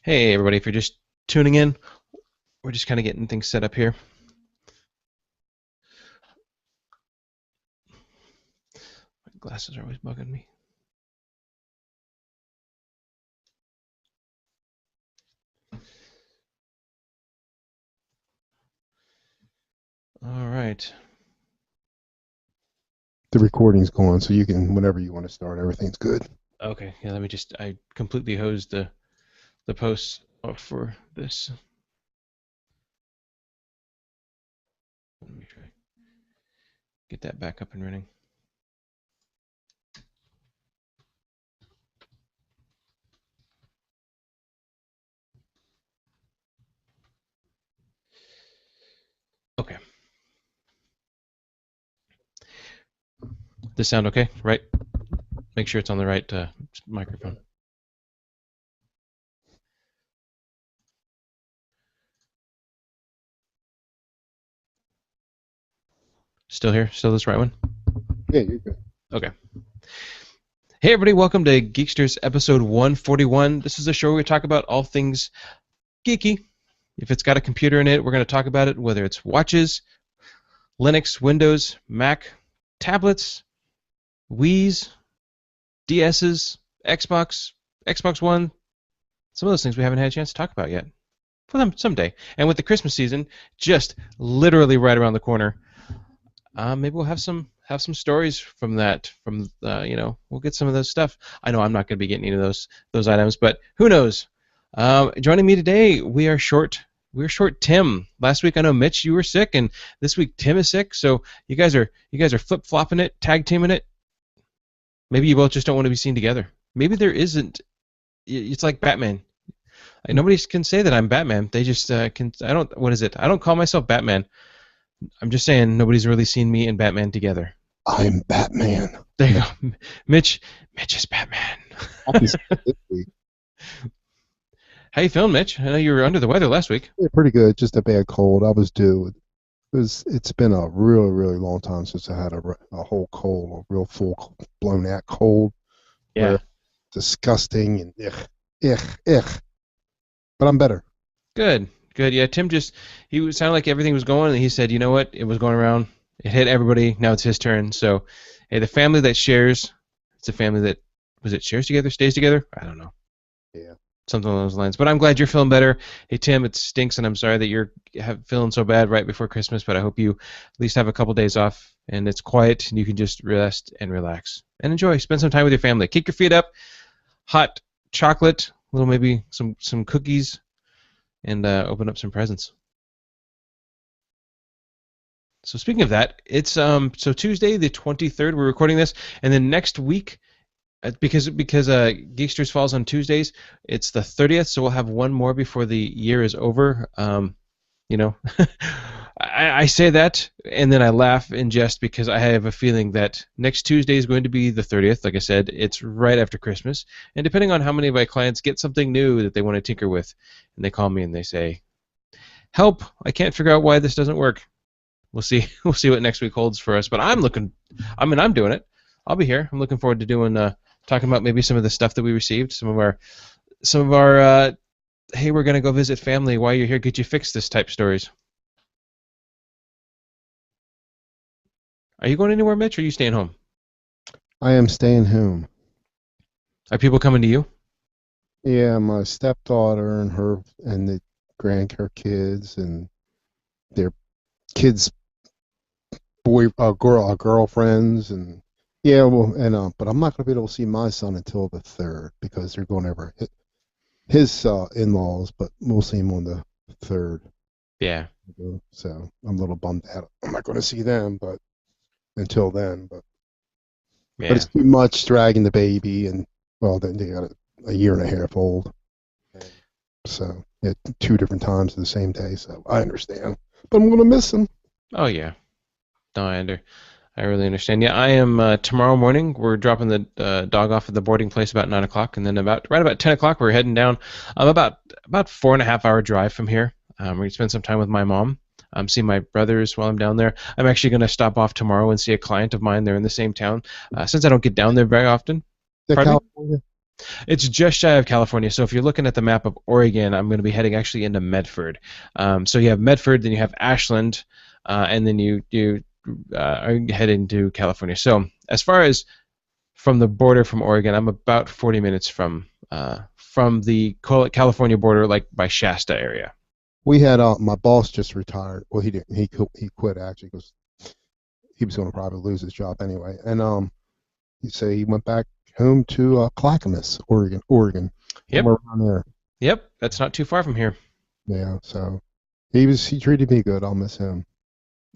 Hey everybody, if you're just tuning in, we're just kind of getting things set up here. My glasses are always bugging me. All right. The recording's going, so you can whenever you want to start. Everything's good. Okay, yeah, I completely hosed the posts off for this. Let me try get that back up and running. Okay. This sound okay? Right? Make sure it's on the right microphone. Still here? Still this right one? Yeah, you're good. Okay. Hey everybody, welcome to Geeksters episode 141. This is a show where we talk about all things geeky. If it's got a computer in it, we're going to talk about it, whether it's watches, Linux, Windows, Mac, tablets, Wii's, DS's, Xbox, Xbox One, some of those things we haven't had a chance to talk about yet. For them someday. And with the Christmas season just literally right around the corner, maybe we'll have some stories from that. We'll get some of those stuff. I know I'm not going to be getting into those items, but who knows? Joining me today, we are short. We're short Tim. Last week I know Mitch, you were sick, and this week Tim is sick. So you guys are flip flopping it, tag teaming it. Maybe you both just don't want to be seen together. Maybe there isn't. It's like Batman. Nobody can say that I'm Batman. They just can. I don't. What is it? I don't call myself Batman. I'm just saying nobody's really seen me and Batman together. I'm Batman. There you go. Mitch. Mitch is Batman. Happy this week. How you feeling, Mitch? I know you were under the weather last week. Yeah, pretty good. Just a bad cold. I was due. It's been a really, really long time since I had a whole cold, a real full blown out cold, Yeah. where disgusting and ugh. But I'm better. Good. Good. Yeah. Tim sounded like everything was going, and he said, you know what? It was going around. It hit everybody. Now it's his turn. So, hey, the family that shares, it's a family that shares together, stays together. I don't know. Yeah. Something along those lines. But I'm glad you're feeling better. Hey Tim, it stinks, and I'm sorry that you're feeling so bad right before Christmas. But I hope you at least have a couple days off, and it's quiet, and you can just rest and relax and enjoy. Spend some time with your family. Kick your feet up, hot chocolate, a little maybe some cookies, and open up some presents. So speaking of that, it's so Tuesday the 23rd. We're recording this, and then next week. Because Geeksters falls on Tuesdays, it's the 30th, so we'll have one more before the year is over. You know, I say that and then I laugh in jest because I have a feeling that next Tuesday is going to be the 30th. Like I said, it's right after Christmas, and depending on how many of my clients get something new that they want to tinker with, and they call me and they say, "Help! I can't figure out why this doesn't work." We'll see. We'll see what next week holds for us. But I'm looking. I mean, I'm doing it. I'll be here. I'm looking forward to doing talking about maybe some of the stuff that we received, some of our hey, we're gonna go visit family. While you're here, could you fix this type stories? Are you going anywhere, Mitch, or are you staying home? I am staying home. Are people coming to you? Yeah, my stepdaughter and the her kids and their kids girlfriends and yeah, well, and but I'm not gonna be able to see my son until the third because they're going over his in-laws, but we'll see him on the third. Yeah, So I'm a little bummed out. I'm not going to see them, but until then, but yeah, it's too much dragging the baby, and well, then they got a year and a half old, and so at two different times in the same day. So I understand, but I'm going to miss him. oh yeah. No, I really understand. Yeah, I am tomorrow morning. We're dropping the dog off at the boarding place about 9 o'clock, and then right about 10 o'clock, we're heading down. About 4.5 hour drive from here. We're gonna spend some time with my mom. See my brothers while I'm down there. I'm actually gonna stop off tomorrow and see a client of mine. They're in the same town. Since I don't get down there very often. The Pardon me? California. It's just shy of California. So if you're looking at the map of Oregon, I'm going to be heading actually into Medford. So you have Medford, then you have Ashland, and then you are heading to California. So as far as from the border from Oregon, I'm about 40 minutes from the California border, like by Shasta area. We had my boss just retired. Well, he didn't. He quit actually because he was going to probably lose his job anyway. And he said he went back home to Clackamas, Oregon, Yep. somewhere around there. Yep. That's not too far from here. Yeah. So he treated me good. I'll miss him.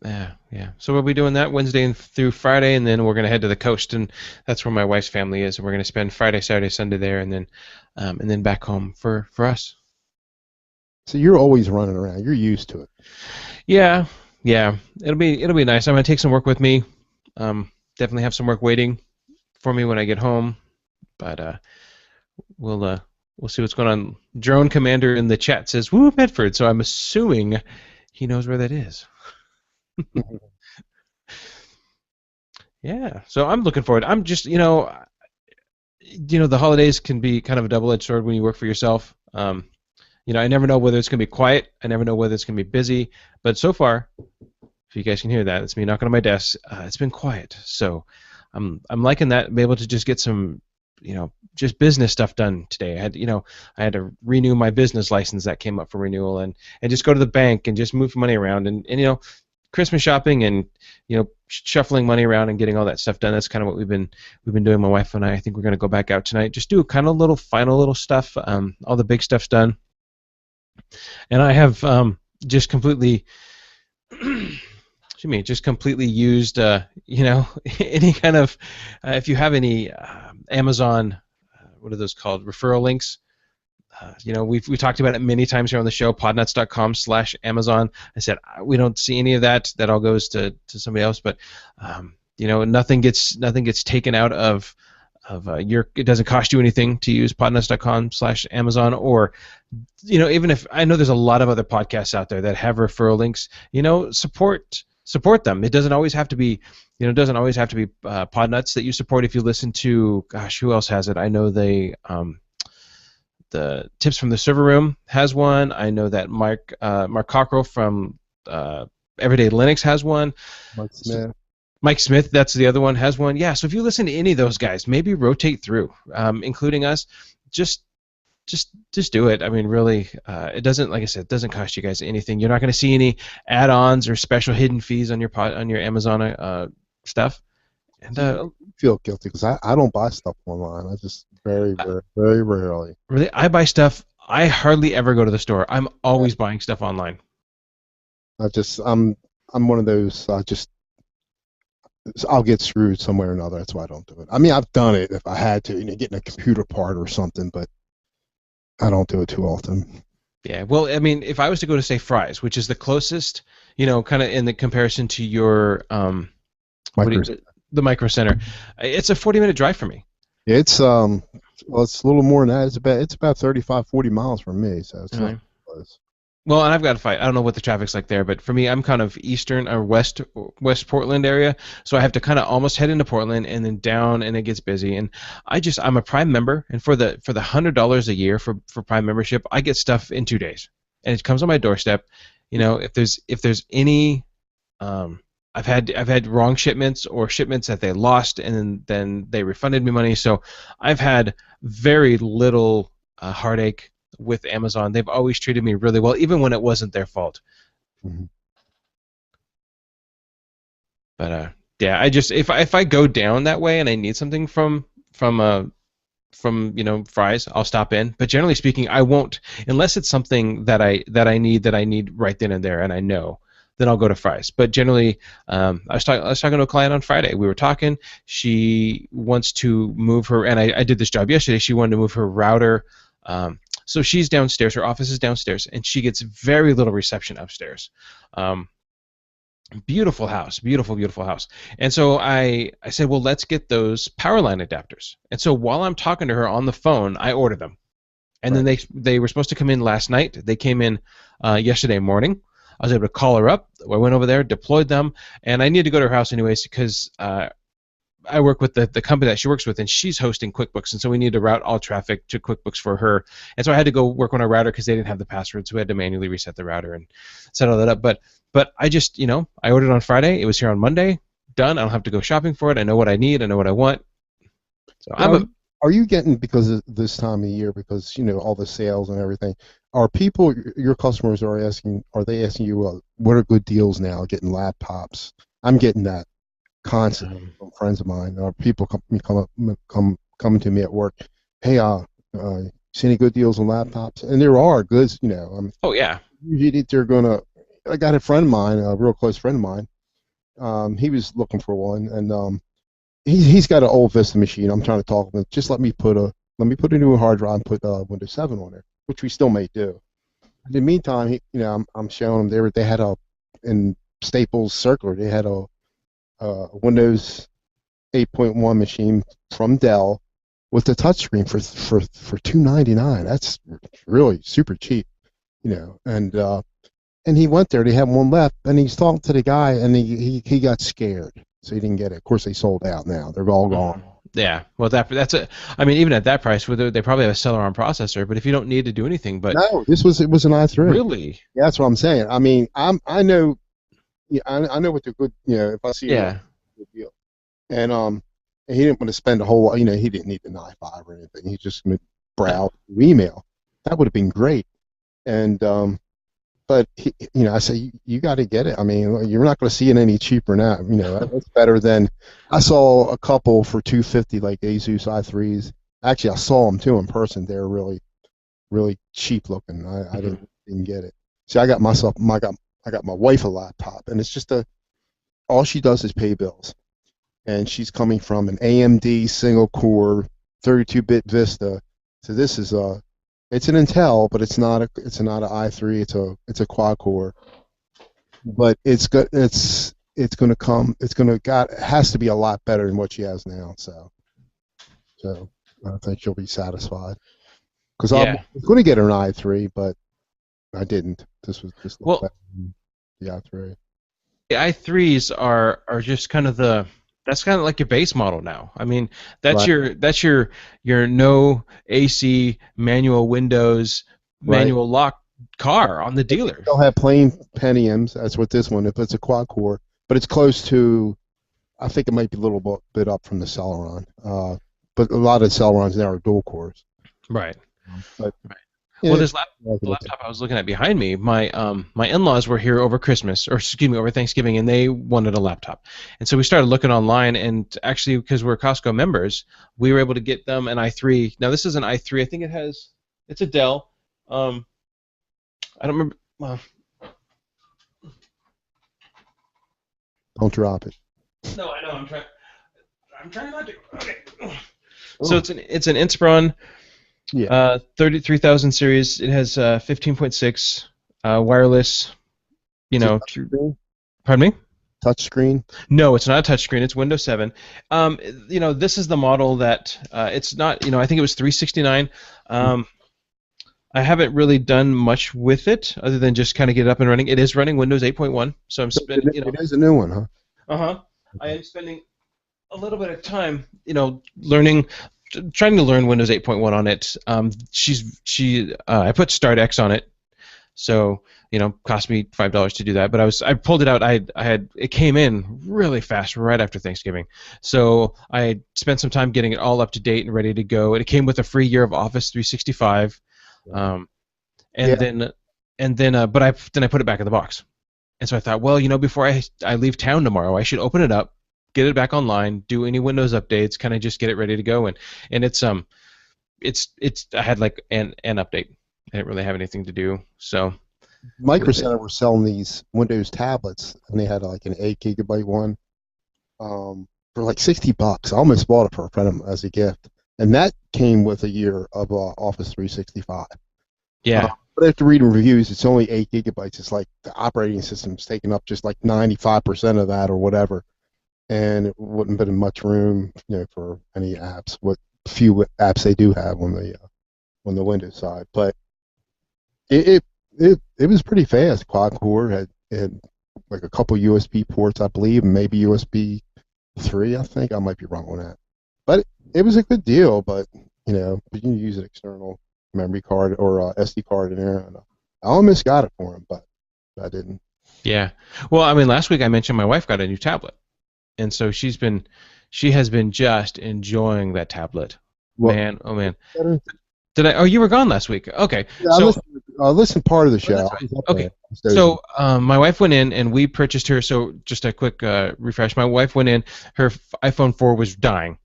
Yeah, yeah. So we'll be doing that Wednesday through Friday, and then we're going to head to the coast, and that's where my wife's family is. And we're going to spend Friday, Saturday, Sunday there, and then back home for us. So you're always running around. You're used to it. Yeah, yeah. It'll be nice. I'm going to take some work with me. Definitely have some work waiting for me when I get home, but we'll see what's going on. Drone Commander in the chat says, "Woo, Medford." So I'm assuming he knows where that is. Yeah, so I'm looking forward. I'm just, the holidays can be kind of a double-edged sword when you work for yourself. I never know whether it's going to be quiet. I never know whether it's going to be busy. But so far, if you guys can hear that, it's me knocking on my desk. It's been quiet, so I'm liking that. Be able to just get some, just business stuff done today. I had to renew my business license that came up for renewal, and just go to the bank and just move money around, and Christmas shopping and shuffling money around and getting all that stuff done. That's kind of what we've been doing. My wife and I think we're going to go back out tonight, just do kind of final little stuff. All the big stuff's done, and I have just completely just completely used any kind of if you have any Amazon what are those called, referral links. We talked about it many times here on the show, podnuts.com/Amazon. I said we don't see any of that. That all goes to somebody else, but nothing gets taken out of it doesn't cost you anything to use podnuts.com/Amazon, or even if I know there's a lot of other podcasts out there that have referral links, support them. It doesn't always have to be Podnuts that you support. If you listen to, gosh, who else has it? I know the Tips from the Server Room has one. I know that Mark Cockrell from Everyday Linux has one. Mike Smith, that's the other one, has one. Yeah, so if you listen to any of those guys, maybe rotate through, including us. Just do it. I mean, really, it doesn't, like I said, it doesn't cost you guys anything. You're not going to see any add-ons or special hidden fees on your Amazon stuff. And I feel guilty because I don't buy stuff online. I just very rarely. Really, I buy stuff. I hardly ever go to the store. I'm always buying stuff online. I'm one of those. I'll get screwed somewhere or another. That's why I don't do it. I mean, I've done it if I had to, getting a computer part or something, but I don't do it too often. Yeah, well, I mean, if I was to go to, say, Fry's, which is the closest, kind of in the comparison to your the Micro Center, it's a 40-minute drive for me. It's it's a little more than that. It's about 35, 40 miles from me, so it's not close. Well, and I've got to fight. I don't know what the traffic's like there, but for me, I'm kind of eastern or west Portland area, so I have to kind of almost head into Portland and then down, and it gets busy. And I'm a Prime member, and for the $100 a year for Prime membership, I get stuff in 2 days, and it comes on my doorstep. If there's any I've had wrong shipments or shipments that they lost and then they refunded me money. So I've had very little heartache with Amazon. They've always treated me really well, even when it wasn't their fault. Mm-hmm. But yeah, I just if I go down that way and I need something from Fry's, I'll stop in. But generally speaking, I won't unless it's something that I need right then and there, and I know. Then I'll go to Fry's. But generally, I was talking to a client on Friday. We were talking. She wants to move her, and I did this job yesterday. She wanted to move her router. So she's downstairs. Her office is downstairs, and she gets very little reception upstairs. Beautiful house, beautiful house. And so I said, well, let's get those power line adapters. And so while I'm talking to her on the phone, I order them. And then they were supposed to come in last night. They came in yesterday morning. I was able to call her up. I went over there, deployed them, and I need to go to her house anyways because I work with the company that she works with, and she's hosting QuickBooks, and so we need to route all traffic to QuickBooks for her. And so I had to go work on our router because they didn't have the password, so we had to manually reset the router and set all that up. But I just, I ordered on Friday. It was here on Monday. Done. I don't have to go shopping for it. I know what I need. I know what I want. So Now, are you getting, because of this time of year, because all the sales and everything, are people, your customers, are they asking you, what are good deals now, getting laptops? I'm getting that constantly from friends of mine. People come to me at work. Hey, see any good deals on laptops? And there are goods. oh yeah. Usually they're gonna. I got a friend of mine, a real close friend of mine. He was looking for one, and he's got an old Vista machine. I'm trying to talk him. Just let me put a new hard drive and put Windows 7 on there, which we still may do. In the meantime, I'm showing them they had in Staples Circular, they had a Windows 8.1 machine from Dell with the touchscreen for $299. That's really super cheap, and he went there. They had one left, and he's talking to the guy, and he got scared, so he didn't get it. Of course, they sold out now. They're all gone. Yeah, well, that's a. I mean, even at that price, they probably have a Celeron processor. But if you don't need to do anything, but No, it was an i3. really, Yeah, that's what I'm saying. I mean, I know, yeah, I know what the good, if I see a yeah, good deal, and he didn't want to spend a whole lot. He didn't need the i5 or anything. He just going to browse through email. That would have been great. And but I say you got to get it. I mean, you're not going to see it any cheaper now. That's better than I saw a couple for $250 like Asus i3s. Actually, I saw them too in person. They're really, really cheap looking. I didn't get it. See, I got my wife a laptop, and it's just all she does is pay bills, and she's coming from an AMD single core 32-bit Vista. So this is it's an Intel, but it's not an i3. It's a quad core, but it's good. It's going to come. It has to be a lot better than what she has now. So I think she'll be satisfied. Because I yeah. was going to get her an i3, but I didn't. This looked Well, better than the i3. the i3s are just kind of that's kind of like your base model now. I mean, that's Right. your no AC manual Windows Right. manual lock car on the dealer. They'll have plain Pentiums. That's what this one. If it's a quad core, but it's close to. I think it might be a little bit up from the Celeron. But a lot of Celerons now are dual cores. Right. But Right. Well, yeah, the laptop I was looking at behind me, my in-laws were here over Christmas, or excuse me, over Thanksgiving, and they wanted a laptop, and so we started looking online, and actually, because we're Costco members, we were able to get them an i3. Now this is an i3. I think it's a Dell. I don't remember. Well, don't drop it. no, I know. I'm trying not to. Okay. So Oh, it's an Inspiron yeah. 33,000 series. It has 15.6 wireless. Is it touchscreen? Pardon me. Touchscreen? No, it's not a touchscreen. It's Windows 7. This is the model that it's not. I think it was 369. I haven't really done much with it other than just kind of get it up and running. It is running Windows 8.1, so I'm spending. It is a new one, huh? Uh-huh. I Okay. am spending a little bit of time, learning, trying to learn Windows 8.1 on it. I put StartX on it, so cost me $5 to do that. But I pulled it out. It came in really fast right after Thanksgiving, so I spent some time getting it all up to date and ready to go. And it came with a free year of Office 365, Wow. and Yeah. but I put it back in the box. And so I thought, well, before I leave town tomorrow, I should open it up, get it back online, do any Windows updates, kind of just get it ready to go. And it's I had like an update. I didn't really have anything to do, so Micro with it. Center were selling these Windows tablets, and they had like an 8 GB one for like $60. I almost bought it for a friend as a gift, and that came with a year of Office 365. Yeah. But after reading reviews, it's only 8 GB. It's like the operating system's taking up just like 95% of that or whatever, and it wouldn't have been much room, for any apps. What few apps they do have on the Windows side, but it was pretty fast. Quad core had like a couple USB ports, I believe, and maybe USB. 3, I think. I might be wrong on that. But it was a good deal. But you can use an external memory card or SD card in there. And I almost got it for him, but I didn't. Yeah. Well, I mean, last week I mentioned my wife got a new tablet, and so she has been just enjoying that tablet. Well, Man, oh man. better. Did I? Oh, you were gone last week. Okay. Yeah, So I listened part of the oh, show. that's I right. was up there. Okay. I was dozing. So my wife went in and we purchased her. So just a quick refresh. My wife went in. Her iPhone 4 was dying.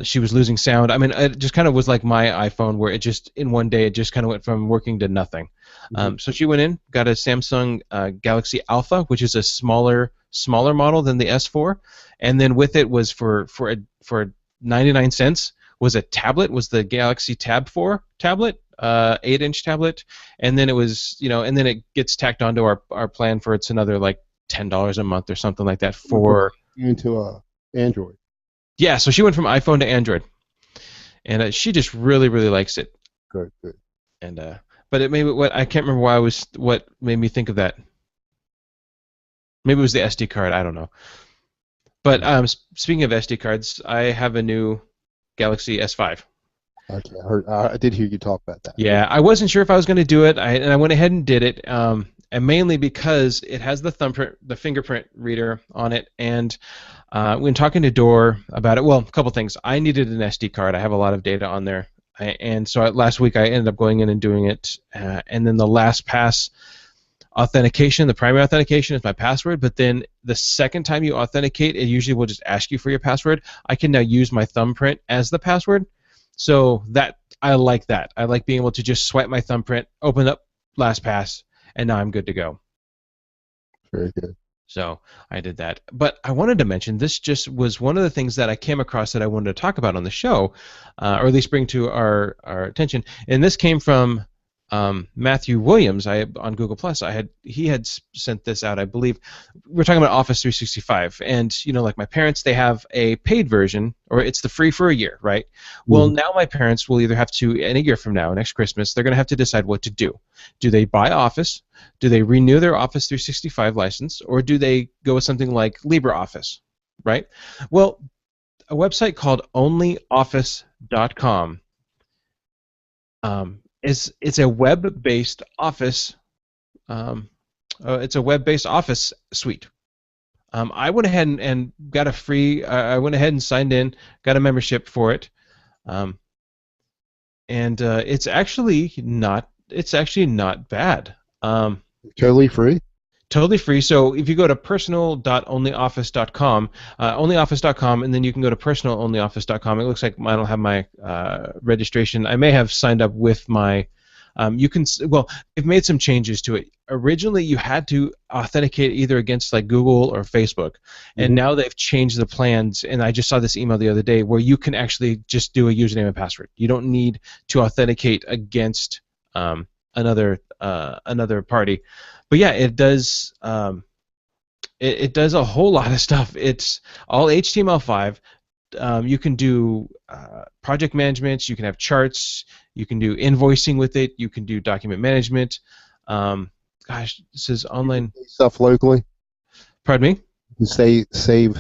She was losing sound. I mean, it just kind of was like my iPhone, where it just in one day it just kind of went from working to nothing. Mhm. So she went in, got a Samsung Galaxy Alpha, which is a smaller model than the S4, and then with it was for 99 cents was a tablet, was the Galaxy Tab 4 tablet, 8-inch tablet, and then it was and then it gets tacked onto our plan for it's another like $10 a month or something like that Went from for. into Android. Yeah, so she went from iPhone to Android, and she just really really likes it. Good, good. And but it made what I can't remember why I was what made me think of that. Maybe it was the SD card. I don't know. But speaking of SD cards, I have a new Galaxy S5. Okay, I did hear you talk about that. Yeah, I wasn't sure if I was going to do it, and I went ahead and did it, and mainly because it has the fingerprint reader on it, and when talking to Door about it, well, a couple things. I needed an SD card. I have a lot of data on there, and so last week I ended up going in and doing it, and then the LastPass authentication, the primary authentication is my password, but then the second time you authenticate, it usually will just ask you for your password. I can now use my thumbprint as the password. So that I like that. I like being able to just swipe my thumbprint, open up LastPass, and now I'm good to go. Very good. So I did that. But I wanted to mention this just was one of the things that I came across that I wanted to talk about on the show, or at least bring to our attention. And this came from Matthew Williams. On Google Plus, he had sent this out. I believe we're talking about Office 365, and like my parents, they have a paid version, or it's the free for a year, right? Well, now my parents will either have to, in a year from now, next Christmas, they're going to have to decide what to do. Do they buy Office? Do they renew their Office 365 license, or do they go with something like LibreOffice, right? Well, a website called OnlyOffice.com. It's a web-based office. It's a web-based office suite. I went ahead and got a free. I went ahead and signed in, got a membership for it, and it's actually not. It's actually not bad. Totally free. Totally free. So if you go to personal.onlyoffice.com, onlyoffice.com, and then you can go to personalonlyoffice.com. It looks like I don't have my registration. I may have signed up with my. They've made some changes to it. Originally, you had to authenticate either against like Google or Facebook, and now they've changed the plans. And I just saw this email the other day where you can actually just do a username and password. You don't need to authenticate against another party. But yeah, it does. It does a whole lot of stuff. It's all HTML5. You can do project management. You can have charts. You can do invoicing with it. You can do document management. Gosh, this is online. Stuff locally. Pardon me? You save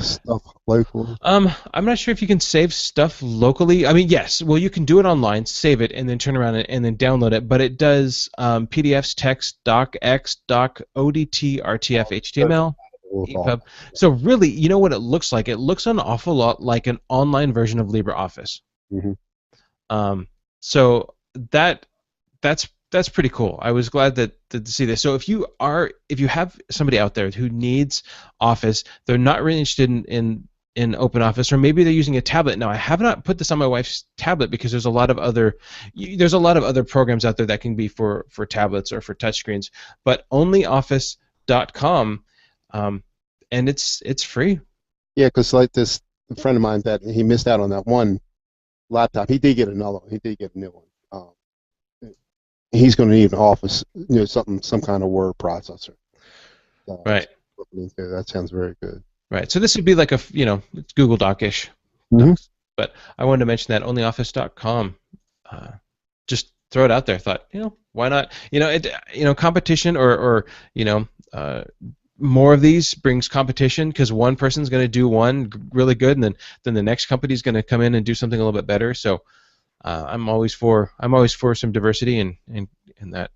stuff locally. I'm not sure if you can save stuff locally. I mean, yes. Well, you can do it online, save it, and then turn around and then download it. But it does PDFs, text, docx, doc, ODT, RTF, HTML, EPUB. So really, you know what it looks like? It looks an awful lot like an online version of LibreOffice. So that's pretty cool. I was glad to see this. So if you have somebody out there who needs Office, they're not really interested in Open Office, or maybe they're using a tablet. Now I have not put this on my wife's tablet because there's a lot of other programs out there that can be for tablets or for touchscreens. But onlyoffice.com, and it's free. Yeah, because like this friend of mine that he missed out on that one laptop. He did get another one. He did get a new one. He's going to need an Office, some kind of word processor. Right. That sounds very good. Right. So this would be like it's Google Doc-ish. But I wanted to mention that onlyoffice.com. Just throw it out there. Thought, why not? Competition or more of these brings competition because one person's going to do one really good, and then the next company's going to come in and do something a little bit better. So I'm always for some diversity and that.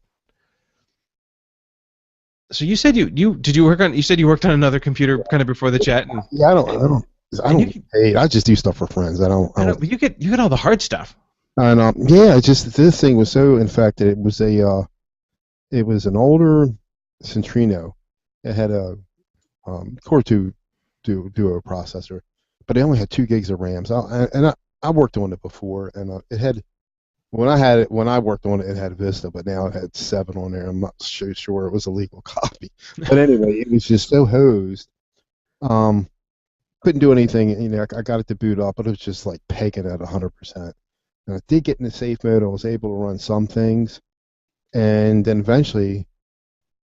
So you said you did you work on you said you worked on another computer kind of before the chat Yeah, and, I and don't you get paid. I just do stuff for friends. I know, but you get all the hard stuff. And yeah, it's just this thing was so infected. It was an older Centrino. It had a Core 2 duo processor, but it only had 2 gigs of RAM. I worked on it before, and it had when I worked on it, it had Vista, but now it had 7 on there. I'm not so sure it was a legal copy, but anyway, it was just so hosed. Um, couldn't do anything. I got it to boot up, but it was just like pegging at 100%. And I did get into safe mode. I was able to run some things, and then eventually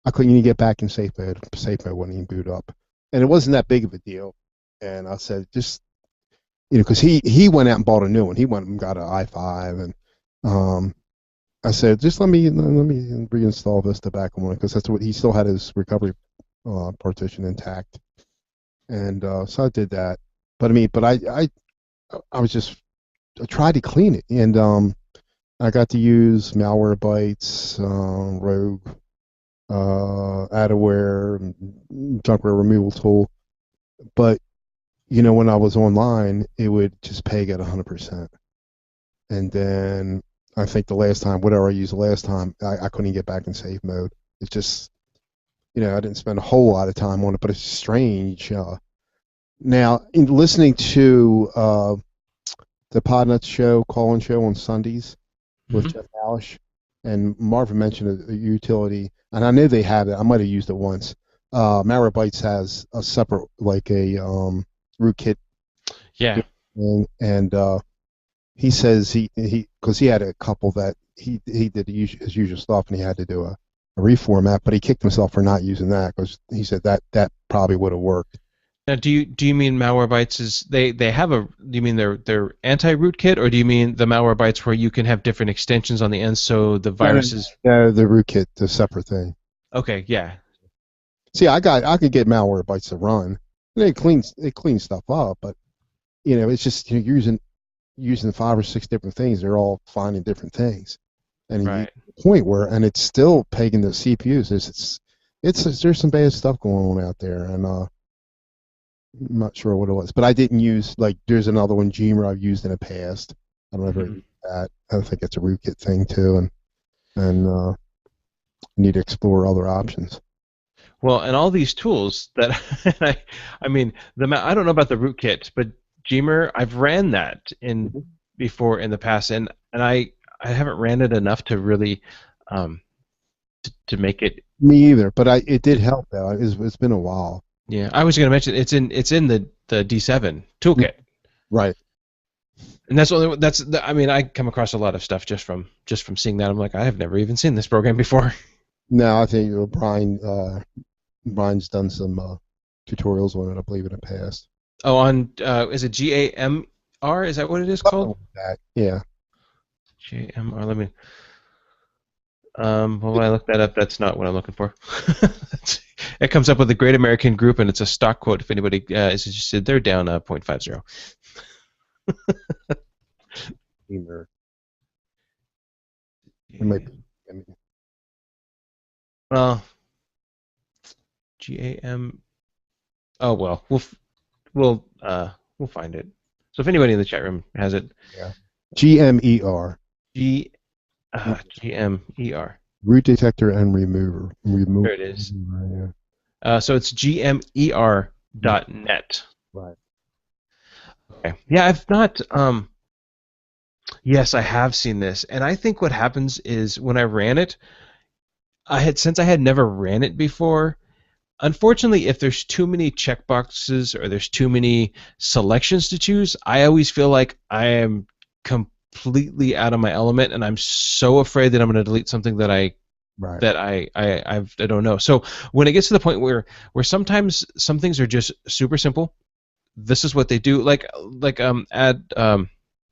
I couldn't even get back in safe mode. Safe mode wouldn't even boot up, and it wasn't that big of a deal. And I said, just because he went out and bought a new one. He went and got an i5, and um, I said, just let me reinstall Vista back on it because that's what he still had his recovery partition intact, and so I did that. But I mean, I was just I tried to clean it, and I got to use Malwarebytes, Rogue, Adaware, junkware removal tool. But when I was online, it would just peg at 100%. And then I think the last time, whatever I used the last time, I couldn't get back in safe mode. It's just, I didn't spend a whole lot of time on it, but it's strange. Now, in listening to the Podnuts show, call-in show on Sundays with Hmm. Jeff Alish, and Marvin mentioned a utility, and I knew they had it. I might have used it once. Malwarebytes has a separate, like a rootkit Yeah. thing, and he says because he had a couple that he did his usual stuff, and he had to do a reformat, but he kicked himself for not using that because he said that probably would have worked. Now, do you mean Malwarebytes is they have a? Do you mean their anti-rootkit, or do you mean the Malwarebytes where you can have different extensions on the end so the No, no, viruses? no, the rootkit, the separate thing. Okay, yeah, See, I could get Malwarebytes to run. And it cleans stuff up, but it's just using 5 or 6 different things. They're all finding different things, and you right. get to the point where it's still pegging the CPUs. There's some bad stuff going on out there, and I'm not sure what it was. But I didn't use like there's another one, Gmer, I've used in the past. I don't ever Hmm. use that. I think it's a rootkit thing too, and need to explore other options. Well, and all these tools that I mean, I don't know about the rootkit, but Gmer, I've ran that in Mhm. before in the past, and I haven't ran it enough to really um, to make it. Me either, but it did help though. It's been a while. Yeah, I was going to mention it's in the D7 Mm. toolkit, Right. and I mean, I come across a lot of stuff just from seeing that. I'm like, I have never even seen this program before. No, I think Brian's done some tutorials on it, I believe, in the past. Oh, on is it GAMR? Is that what it is Something called? like that. Yeah. GAMR. Let me. Well, when I look that up, that's not what I'm looking for. It comes up with the Great American Group, and it's a stock quote. If anybody is interested, they're down 0.50. Either. It might be. I mean, Well, GAM. Oh well, we'll find it. So if anybody in the chat room has it, yeah. GMER. G GMER. Root detector and remover. There it is. Yeah. So it's GMER Yeah. dot net. Right. Okay. Yeah, I've not. Yes, I have seen this, and I think what happens is when I ran it, since I had never ran it before. Unfortunately, if there's too many checkboxes or there's too many selections to choose, I always feel like I am completely out of my element, and I'm so afraid that I'm going to delete something that I Right. that I don't know. So when it gets to the point where sometimes some things are just super simple, this is what they do.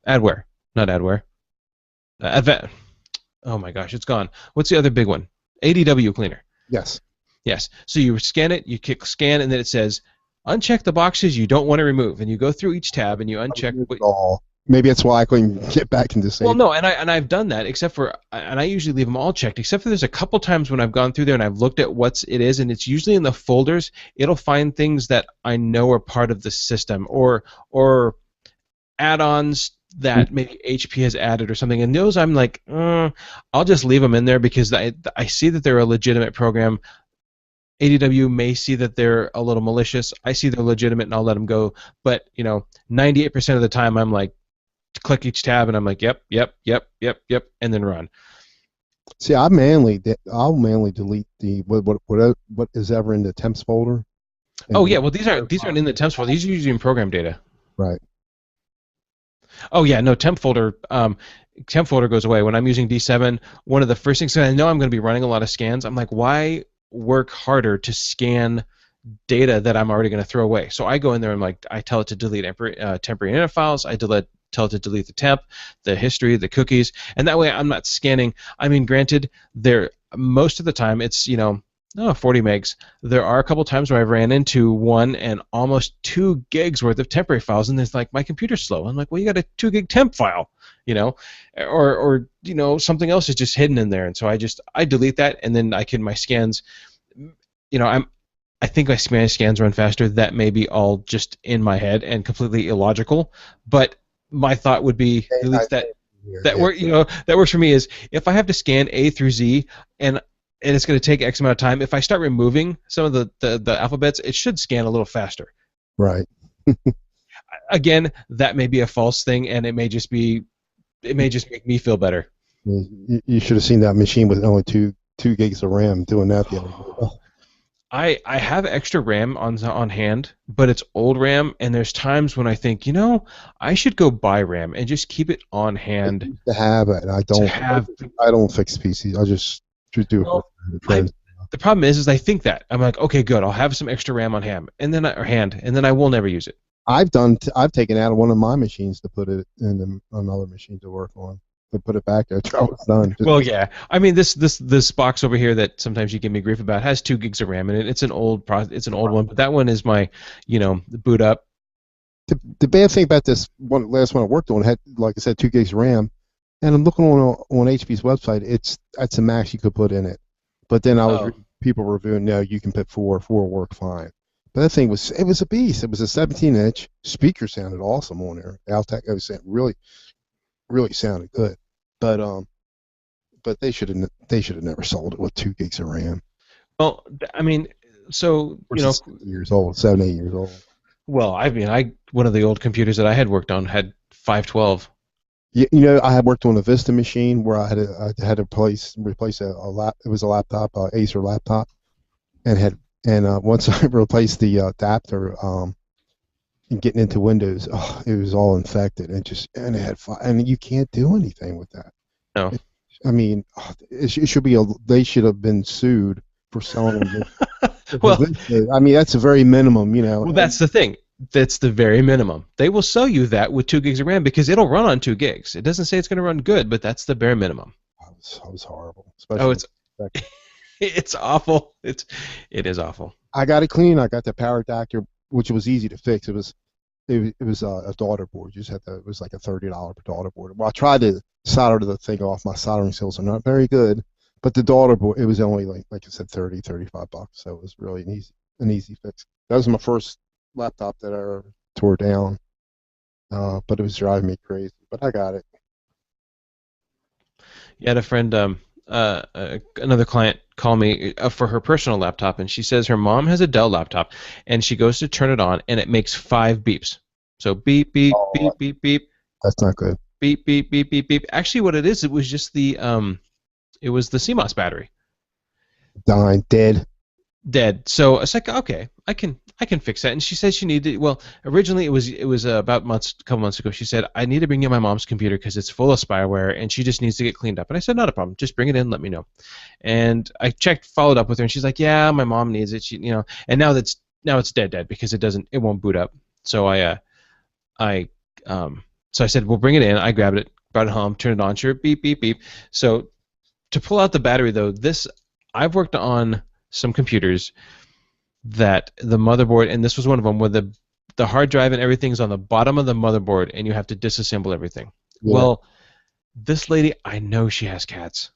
Adware, not adware. Adva- oh my gosh, it's gone. What's the other big one? ADW cleaner. Yes. Yes. So you scan it, you click scan, and then it says uncheck the boxes you don't want to remove, and you go through each tab and you I uncheck removed what. it all. Maybe that's why I couldn't get back and Well, disable. no, and I've done that except for, and I usually leave them all checked except for there's a couple times when I've gone through there and I've looked at what it is, and it's usually in the folders. It'll find things that I know are part of the system, or add-ons that maybe HP has added or something, and those I'm like, I'll just leave them in there because I see that they're a legitimate program. ADW may see that they're a little malicious. I see they're legitimate, and I'll let them go. But 98% of the time, I'm like, click each tab, and I'm like, yep, yep, yep, yep, yep, and then run. See, I'll manually delete the what is ever in the temps folder and Oh yeah, delete. well these aren't in the temps folder. These are usually in program data. Right. Oh yeah, no temp folder goes away when I'm using D7. One of the first things, and I know I'm going to be running a lot of scans. I'm like, why work harder to scan data that I'm already going to throw away? So I go in there and I tell it to delete temporary internet files. Tell it to delete the temp, the history, the cookies, and that way I'm not scanning. I mean, granted, there most of the time it's 40 megs. There are a couple times where I've ran into 1 and almost 2 gigs worth of temporary files, and it's like my computer's slow. I'm like, well, you got a 2 gig temp file, you know, or something else is just hidden in there, and so I delete that, and then my scans, I think my scans run faster. That may be all just in my head and completely illogical, but my thought would be, at least Yeah. that works for me, is if I have to scan A through Z and it's going to take X amount of time, if I start removing some of the alphabets, it should scan a little faster. Right. Again, that may be a false thing, and it may just make me feel better. You should have seen that machine with only two gigs of RAM doing that the other day. Oh, I have extra RAM on hand, but it's old RAM, and there's times when I think, I should go buy RAM and just keep it on I hand used to have it. to have. I don't fix PCs. I just do it for Well, I, friends. the problem is I think that I'm like, okay, good, I'll have some extra RAM on hand, and then I will never use it. I've taken out one of my machines to put it in another machine to work on, to put it back there till it's done. Well, yeah. I mean, this box over here that sometimes you give me grief about has 2 gigs of RAM in it. It's an old one, but that one is my, boot up. The bad thing about this last one I worked on had, like I said, 2 gigs of RAM, and I'm looking on HP's website. That's the max you could put in it. But then I was Oh, reading people reviewing, no, you can put four will work fine. But that thing was a beast. It was a 17-inch speaker, sounded awesome on there. Altec, it was really really sounded good. But but they should have never sold it with 2 gigs of RAM. well, I mean, so Of course, it's 6 years old, 7, 8 years old. well, I mean, I one of the old computers that I had worked on had 512. I had worked on a Vista machine where I had to replace it was a laptop, Acer laptop, and once I replaced the adapter and getting into Windows, oh, it was all infected and it had and you can't do anything with that. No. I mean, it should be they should have been sued for selling them. Well, I mean, that's a very minimum, well, that's the thing. That's the very minimum. They will sell you that with 2 gigs of RAM because it'll run on 2 gigs. It doesn't say it's going to run good, but that's the bare minimum. I was horrible. Oh, Especially it's awful. It is awful. I got it clean. I got the power adapter, which was easy to fix. It was a daughter board. You just had to. It was like a $30 daughter board. Well, I tried to solder the thing off. My soldering skills are not very good, but the daughter board, it was only like I said, $35. So it was really an easy fix. That was my first laptop that I ever tore down, but it was driving me crazy. But I got it. You had a friend, another client, call me for her personal laptop, and she says her mom has a Dell laptop, and she goes to turn it on, and it makes 5 beeps. So beep, beep, Oh, beep, beep, beep, that's not good. beep, beep, beep, beep, beep. Actually, what it is, it was just it was the CMOS battery Dying, dead. dead. So it's like, okay, I can fix that. And she said she needed. Well, originally it was about a couple months ago. She said I need to bring in my mom's computer because it's full of spyware and she just needs to get cleaned up. And I said not a problem. Just bring it in. Let me know. And I followed up with her, and she's like, yeah, my mom needs it. And now it's dead because it won't boot up. So I so I said, well, bring it in. I grabbed it, brought it home, turned it on. Sure, beep beep beep. So to pull out the battery though, I've worked on some computers that the motherboard, and this was one of them, where the hard drive and everything's on the bottom of the motherboard, and you have to disassemble everything. Yeah. Well, this lady, I know she has cats.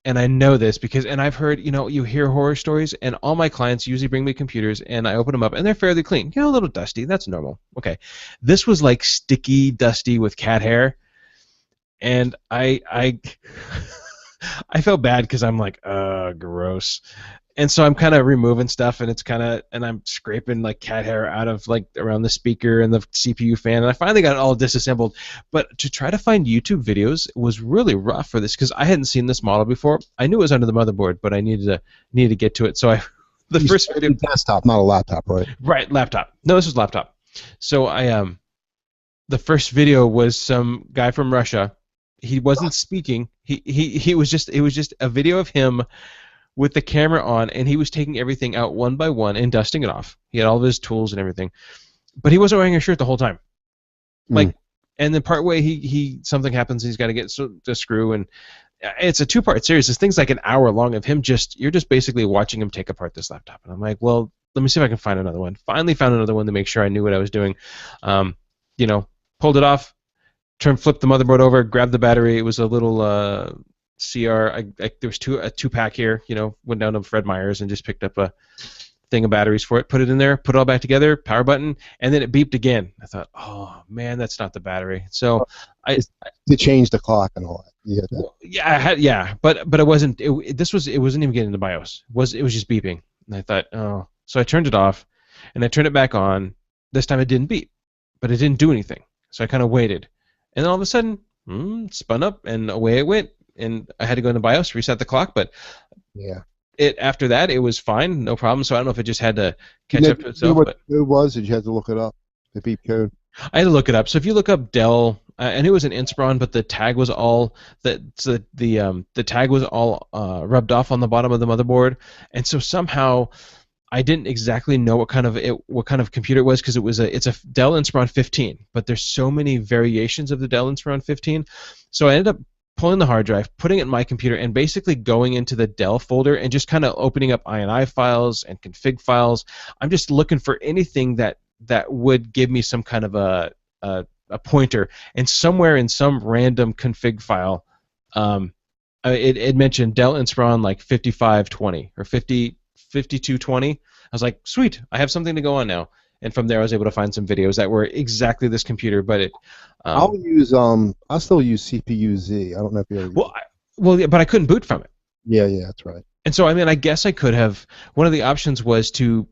And I know this because, and I've heard, you hear horror stories, and all my clients usually bring me computers, and I open them up, and they're fairly clean. A little dusty. That's normal. Okay. This was like sticky, dusty with cat hair, and I I felt bad because I'm like, gross. And so I'm kind of removing stuff, and and I'm scraping like cat hair out of like around the speaker and the CPU fan, and I finally got it all disassembled. But to try to find YouTube videos was really rough for this because I hadn't seen this model before. I knew it was under the motherboard, but I needed to get to it. So the You first said video, desktop, not a laptop, right? right, laptop. No, this was laptop. So the first video was some guy from Russia. He wasn't speaking. He was just, it was just a video of him with the camera on, and he was taking everything out one by one and dusting it off. He had all of his tools and everything, but he wasn't wearing a shirt the whole time. Like, and then partway, he something happens. He's got to get the screw, and it's a 2-part series. This thing's like an hour long of him you're just basically watching him take apart this laptop. And I'm like, well, let me see if I can find another one. Finally found another one to make sure I knew what I was doing. Pulled it off, flipped the motherboard over, grabbed the battery. It was a little CR. There was a 2-pack here. Went down to Fred Meyer's and just picked up a thing of batteries for it, put it in there, put it all back together, power button, and then it beeped again. I thought, oh man, that's not the battery. So to change the clock and all that. But it wasn't. It wasn't even getting into BIOS. It was just beeping, and I thought, oh. So I turned it off, and I turned it back on. This time it didn't beep, but it didn't do anything. So I kind of waited, and then all of a sudden, it spun up, and away it went. And I had to go into BIOS, reset the clock, but after that it was fine, no problem. So I don't know if it just had to catch up to itself. You know what it was? Did you have to look it up? The beep code. I had to look it up. So if you look up Dell, I knew it was an Inspiron, but the tag was all the tag was all rubbed off on the bottom of the motherboard, and so somehow I didn't exactly know what kind of computer it was because it's a Dell Inspiron 15, but there's so many variations of the Dell Inspiron 15. So I ended up pulling the hard drive, putting it in my computer, and basically going into the Dell folder and just kind of opening up INI files and config files. I'm just looking for anything that would give me some kind of a pointer. And somewhere in some random config file, it mentioned Dell Inspiron like 5520 or 5220. I was like, sweet, I have something to go on now. And from there, I was able to find some videos that were exactly this computer, but it. I'll still use CPU-Z. I don't know if you ever. Yeah, but I couldn't boot from it. Yeah, that's right. And so, I mean, I guess I could have. One of the options was to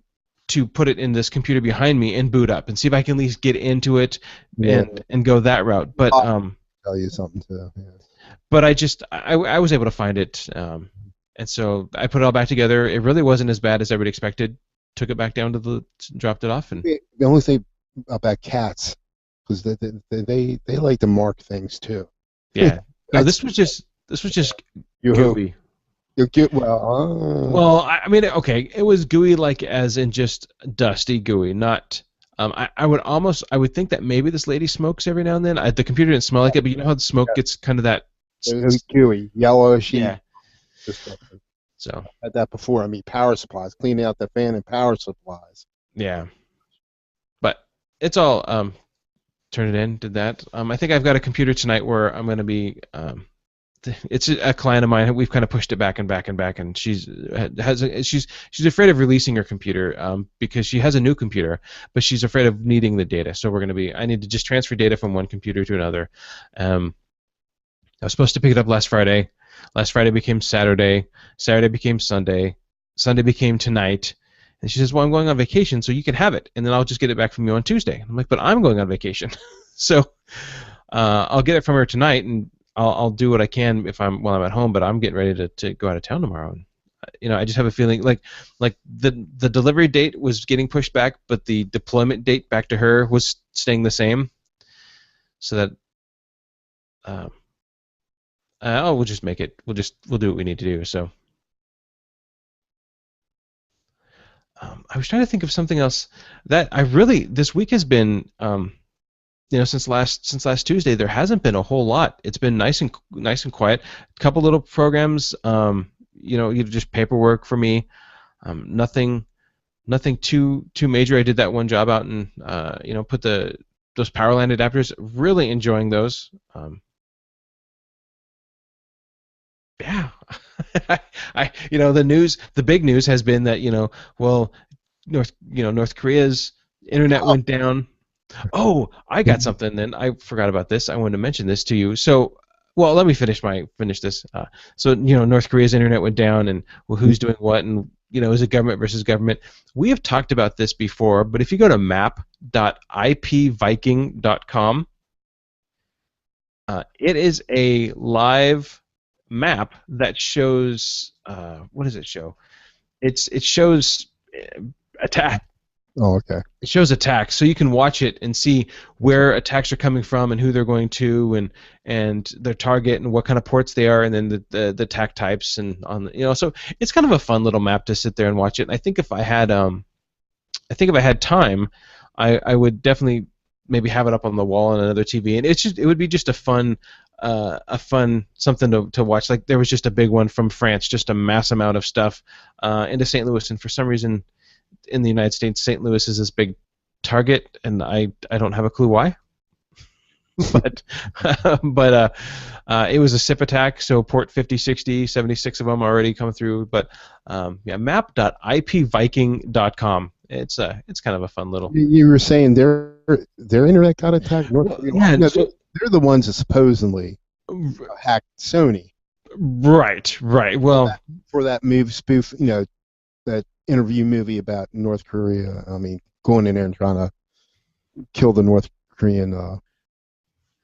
put it in this computer behind me and boot up and see if I can at least get into it and go that route. But I'll tell you something too. Yeah. But I was able to find it, and so I put it all back together. It really wasn't as bad as everybody expected. Took it back down dropped it off, and the only thing about cats was that they like to mark things too. Yeah. No, this was just gooey. You get well. I mean, okay, it was gooey, like as in just dusty gooey, not. I would think that maybe this lady smokes every now and then. The computer didn't smell like it, but you know how the smoke gets kind of that. It was gooey, yellowish. Yeah. Disgusting. So I had that before. I mean, power supplies, cleaning out the fan and power supplies. Yeah, but it's all turned it in. Did that? I think I've got a computer tonight where I'm going to be. It's a client of mine. We've kind of pushed it back and back and back, and she's afraid of releasing her computer because she has a new computer, but she's afraid of needing the data. So I need to just transfer data from one computer to another. I was supposed to pick it up last Friday. Last Friday became Saturday. Saturday became Sunday. Sunday became tonight. And she says, well, I'm going on vacation, so you can have it, and then I'll just get it back from you on Tuesday. I'm like, but I'm going on vacation. So I'll get it from her tonight, and I'll do what I can while I'm at home, but I'm getting ready to go out of town tomorrow. And, I just have a feeling like the delivery date was getting pushed back, but the deployment date back to her was staying the same. So that we'll just make it. We'll do what we need to do. So I was trying to think of something else that this week has been since last Tuesday there hasn't been a whole lot. It's been nice and quiet. A couple little programs, just paperwork for me. Nothing too major. I did that one job out and put those power line adapters. Really enjoying those. Yeah, the big news has been that well, North Korea's internet went down. Oh, I got something. Then I forgot about this. I wanted to mention this to you. So, well, let me finish this. So, North Korea's internet went down, and well, who's doing what, and is it government versus government? We have talked about this before, but if you go to map.ipviking.com, it is a live map that shows. What does it show? It shows attack. Oh, okay. It shows attacks, so you can watch it and see where attacks are coming from and who they're going to, and their target and what kind of ports they are, and then the attack types and so it's kind of a fun little map to sit there and watch it. And I think if I had time, I would definitely maybe have it up on the wall on another TV, and it would be just a fun something to watch. Like there was just a big one from France, just a mass amount of stuff into St. Louis, and for some reason in the United States, St. Louis is this big target, and I don't have a clue why. but it was a SIP attack, so port 50, 60, 76 of them already come through. But map.ipviking.com. It's kind of a fun little. You were saying their internet got attacked. Yeah, they're the ones that supposedly hacked Sony. Right. Well, for that spoof, that interview movie about North Korea. I mean, going in there and trying to kill the North Korean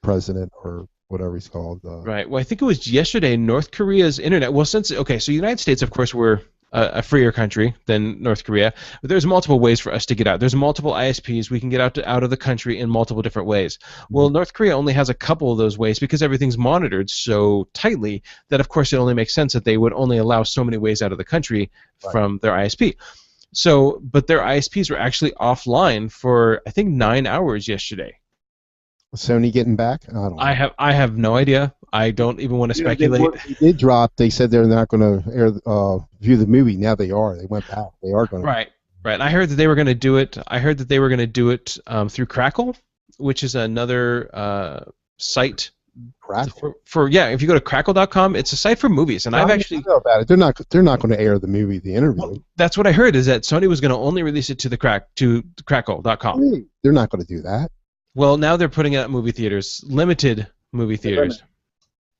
president or whatever he's called. Right. Well, I think it was yesterday. North Korea's internet. Well, so the United States, of course, we're a freer country than North Korea. But there's multiple ways for us to get out. There's multiple ISPs. We can get out of the country in multiple different ways. Well, North Korea only has a couple of those ways because everything's monitored so tightly that, of course, it only makes sense that they would only allow so many ways out of the country from their ISP. So, but their ISPs were actually offline for, I think, 9 hours yesterday. Sony getting back? I have no idea. I don't even want to speculate. They did drop. They said they're not going to view the movie. Now they are. They went back. They are going to. Right. I heard that they were going to do it. Through Crackle, which is another site. Crackle. If you go to crackle.com, it's a site for movies, and I've actually know about it. They're not going to air the movie, the interview. Well, that's what I heard. Is that Sony was going to only release it to crackle.com. They're not going to do that. Well, now they're putting it at movie theaters, limited movie theaters.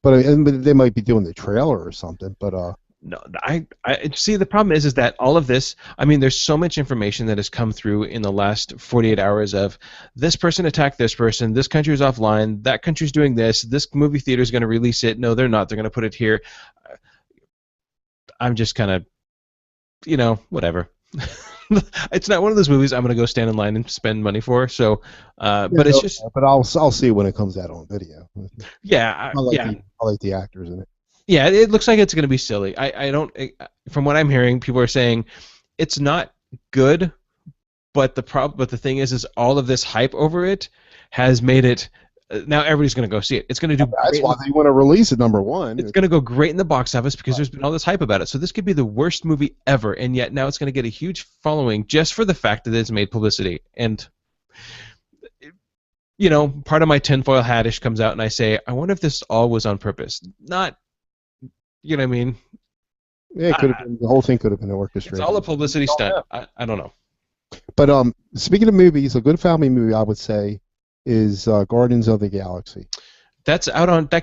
But they might be doing the trailer or something. But no, I see. The problem is that all of this. I mean, there's so much information that has come through in the last 48 hours of this person attacked this person, this country is offline, that country's doing this movie theater is going to release it. No, they're not. They're going to put it here. I'm just kind of, whatever. It's not one of those movies I'm going to go stand in line and spend money for. So, but it's just. But I'll see when it comes out on video. Yeah, I like the actors in it. Yeah, it looks like it's going to be silly. I don't. From what I'm hearing, people are saying it's not good, but the thing is all of this hype over it has made it. Now everybody's going to go see it. It's going to do. That's why they want to release it. Number one, it's going to go great in the box office because there's been all this hype about it. So this could be the worst movie ever, and yet now it's going to get a huge following just for the fact that it's made publicity. And part of my tinfoil hatish comes out, and I say, I wonder if this all was on purpose. Not, you know what I mean? Yeah, it could have been. The whole thing could have been orchestrated. It's all a publicity stunt. I don't know. But speaking of movies, a good family movie, I would say, is Guardians of the Galaxy. That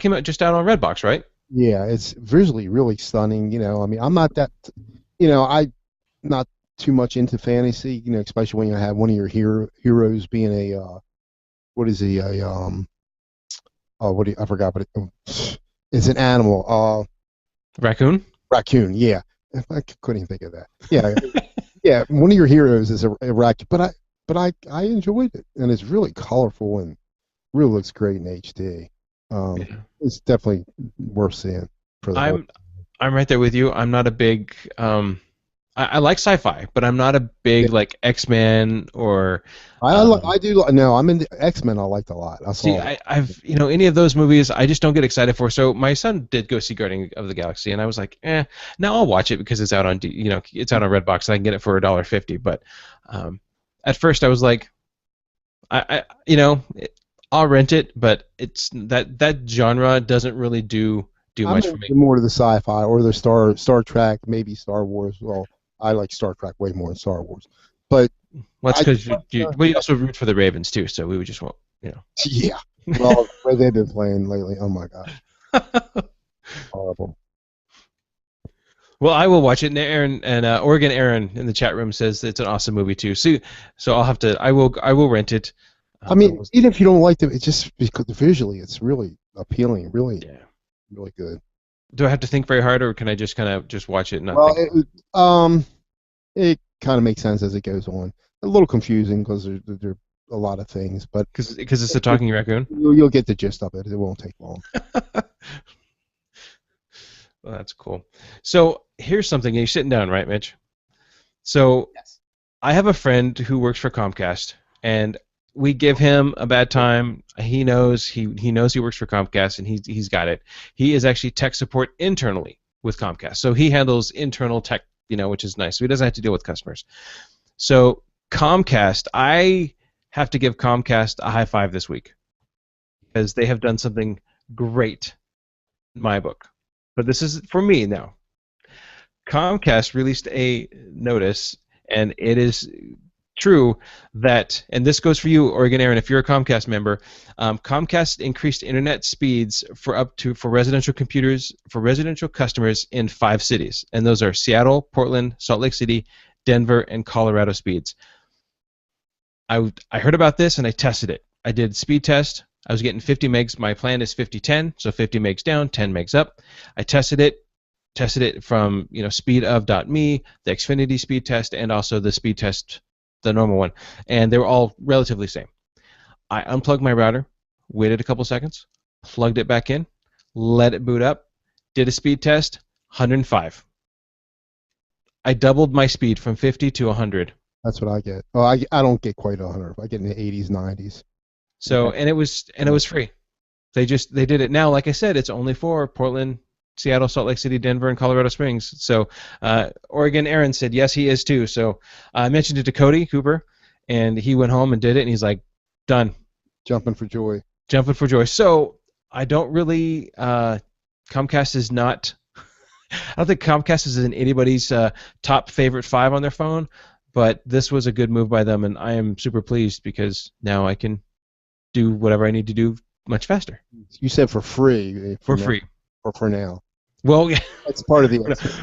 came out just out on Redbox, right? Yeah, it's visually really stunning. I mean, I'm not that, I'm not too much into fantasy. Especially when you have one of your heroes being a, what is he? I forgot, but it's an animal. Raccoon. Raccoon. Yeah, I couldn't even think of that. Yeah, yeah. One of your heroes is a raccoon, but I enjoyed it, and it's really colorful and really looks great in HD. It's definitely worth seeing. I'm right there with you. I'm not a big I like sci-fi, but I'm not a Yeah. big like X-Men or I do. No, I'm in the X-Men. I liked a lot. I see. saw it. I've any of those movies I just don't get excited for. So my son did go see Guardian of the Galaxy, and I was like, now I'll watch it because it's out on it's out on Redbox and I can get it for $1.50. But um, at first I was like, I I'll rent it, but it's that genre doesn't really do I'm much for me. more to the sci-fi or the Star Trek, maybe Star Wars. Well, I like Star Trek way more than Star Wars. But Well, that's I because we also root for the Ravens too, so we would just want yeah. Well, the way they've been playing lately, oh my gosh, horrible. Well, I will watch it. And Aaron and Oregon Aaron in the chat room says it's an awesome movie too. So I'll have to. I will rent it. I mean, even if you don't like them, it's just because visually it's really appealing, really, Yeah. really good. Do I have to think very hard, or can I just kind of just watch it and not Well, think? it kind of makes sense as it goes on. A little confusing because there are a lot of things, but Because it's a talking raccoon. you'll get the gist of it. It won't take long. Well, that's cool. So here's something. You're sitting down, right, Mitch? So Yes. I have a friend who works for Comcast, and we give him a bad time. He knows he knows he works for Comcast, and he's got it. He is actually tech support internally with Comcast, so he handles internal tech, which is nice. So he doesn't have to deal with customers. So Comcast, I have to give Comcast a high five this week because they have done something great in my book. But this is for me now. Comcast released a notice, and it is true that, and this goes for you, Oregon Aaron, if you're a Comcast member, Comcast increased internet speeds for residential computers for residential customers in 5 cities, and those are Seattle, Portland, Salt Lake City, Denver, and Colorado speeds. I heard about this and I tested it. I did speed test. I was getting 50 megs. My plan is 50-10, so 50 megs down, 10 megs up. I tested it from speedof.me, the Xfinity speed test, and also the speed test, the normal one, and they were all relatively same. I unplugged my router, waited a couple seconds, plugged it back in, let it boot up, did a speed test, 105. I doubled my speed from 50 to 100. That's what I get. Well, I don't get quite 100. I get in the 80s, 90s. So Okay. and it was free. They did it now. Like I said, it's only for Portland, Seattle, Salt Lake City, Denver, and Colorado Springs. So Oregon Aaron said yes, he is too. So I mentioned it to Cody Cooper, and he went home and did it, and he's like, done, Jumping for joy. jumping for joy. So I don't really. Comcast is not. I don't think Comcast is in anybody's top favorite 5 on their phone, but this was a good move by them, and I am super pleased because now I can do whatever I need to do much faster. You said for free. For free. Or for now. Well, That's part of the.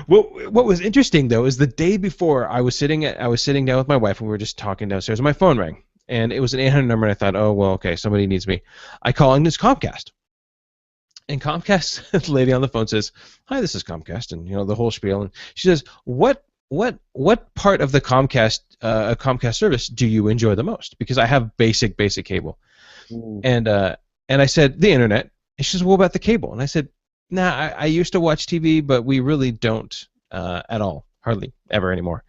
what was interesting though is the day before I was sitting down with my wife and we were just talking downstairs and my phone rang and it was an 800 number and I thought, oh well, okay, somebody needs me. I call and it's Comcast. And Comcast, the lady on the phone says, "Hi, this is Comcast," and the whole spiel. And she says, "What part of the Comcast service do you enjoy the most?" Because I have basic cable. And I said, "The internet." And she says, "What about the cable?" And I said, "Nah, I used to watch TV, but we really don't at all, hardly ever anymore."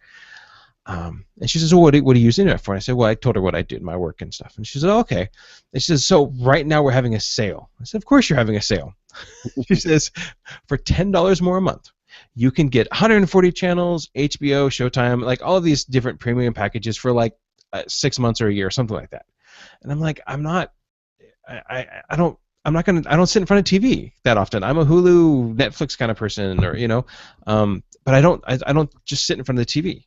And she says, "Well, what do you use the internet for?" And I said, "Well, I told her what I did, my work and stuff." And she said, "Oh, okay." And she says, "So right now we're having a sale." I said, "Of course you're having a sale." She says, "For $10 more a month, you can get 140 channels, HBO, Showtime, like all of these different premium packages for like 6 months or a year, something like that." And I'm like, I'm not I don't sit in front of TV that often. I'm a Hulu, Netflix kind of person, or but I don't just sit in front of the TV.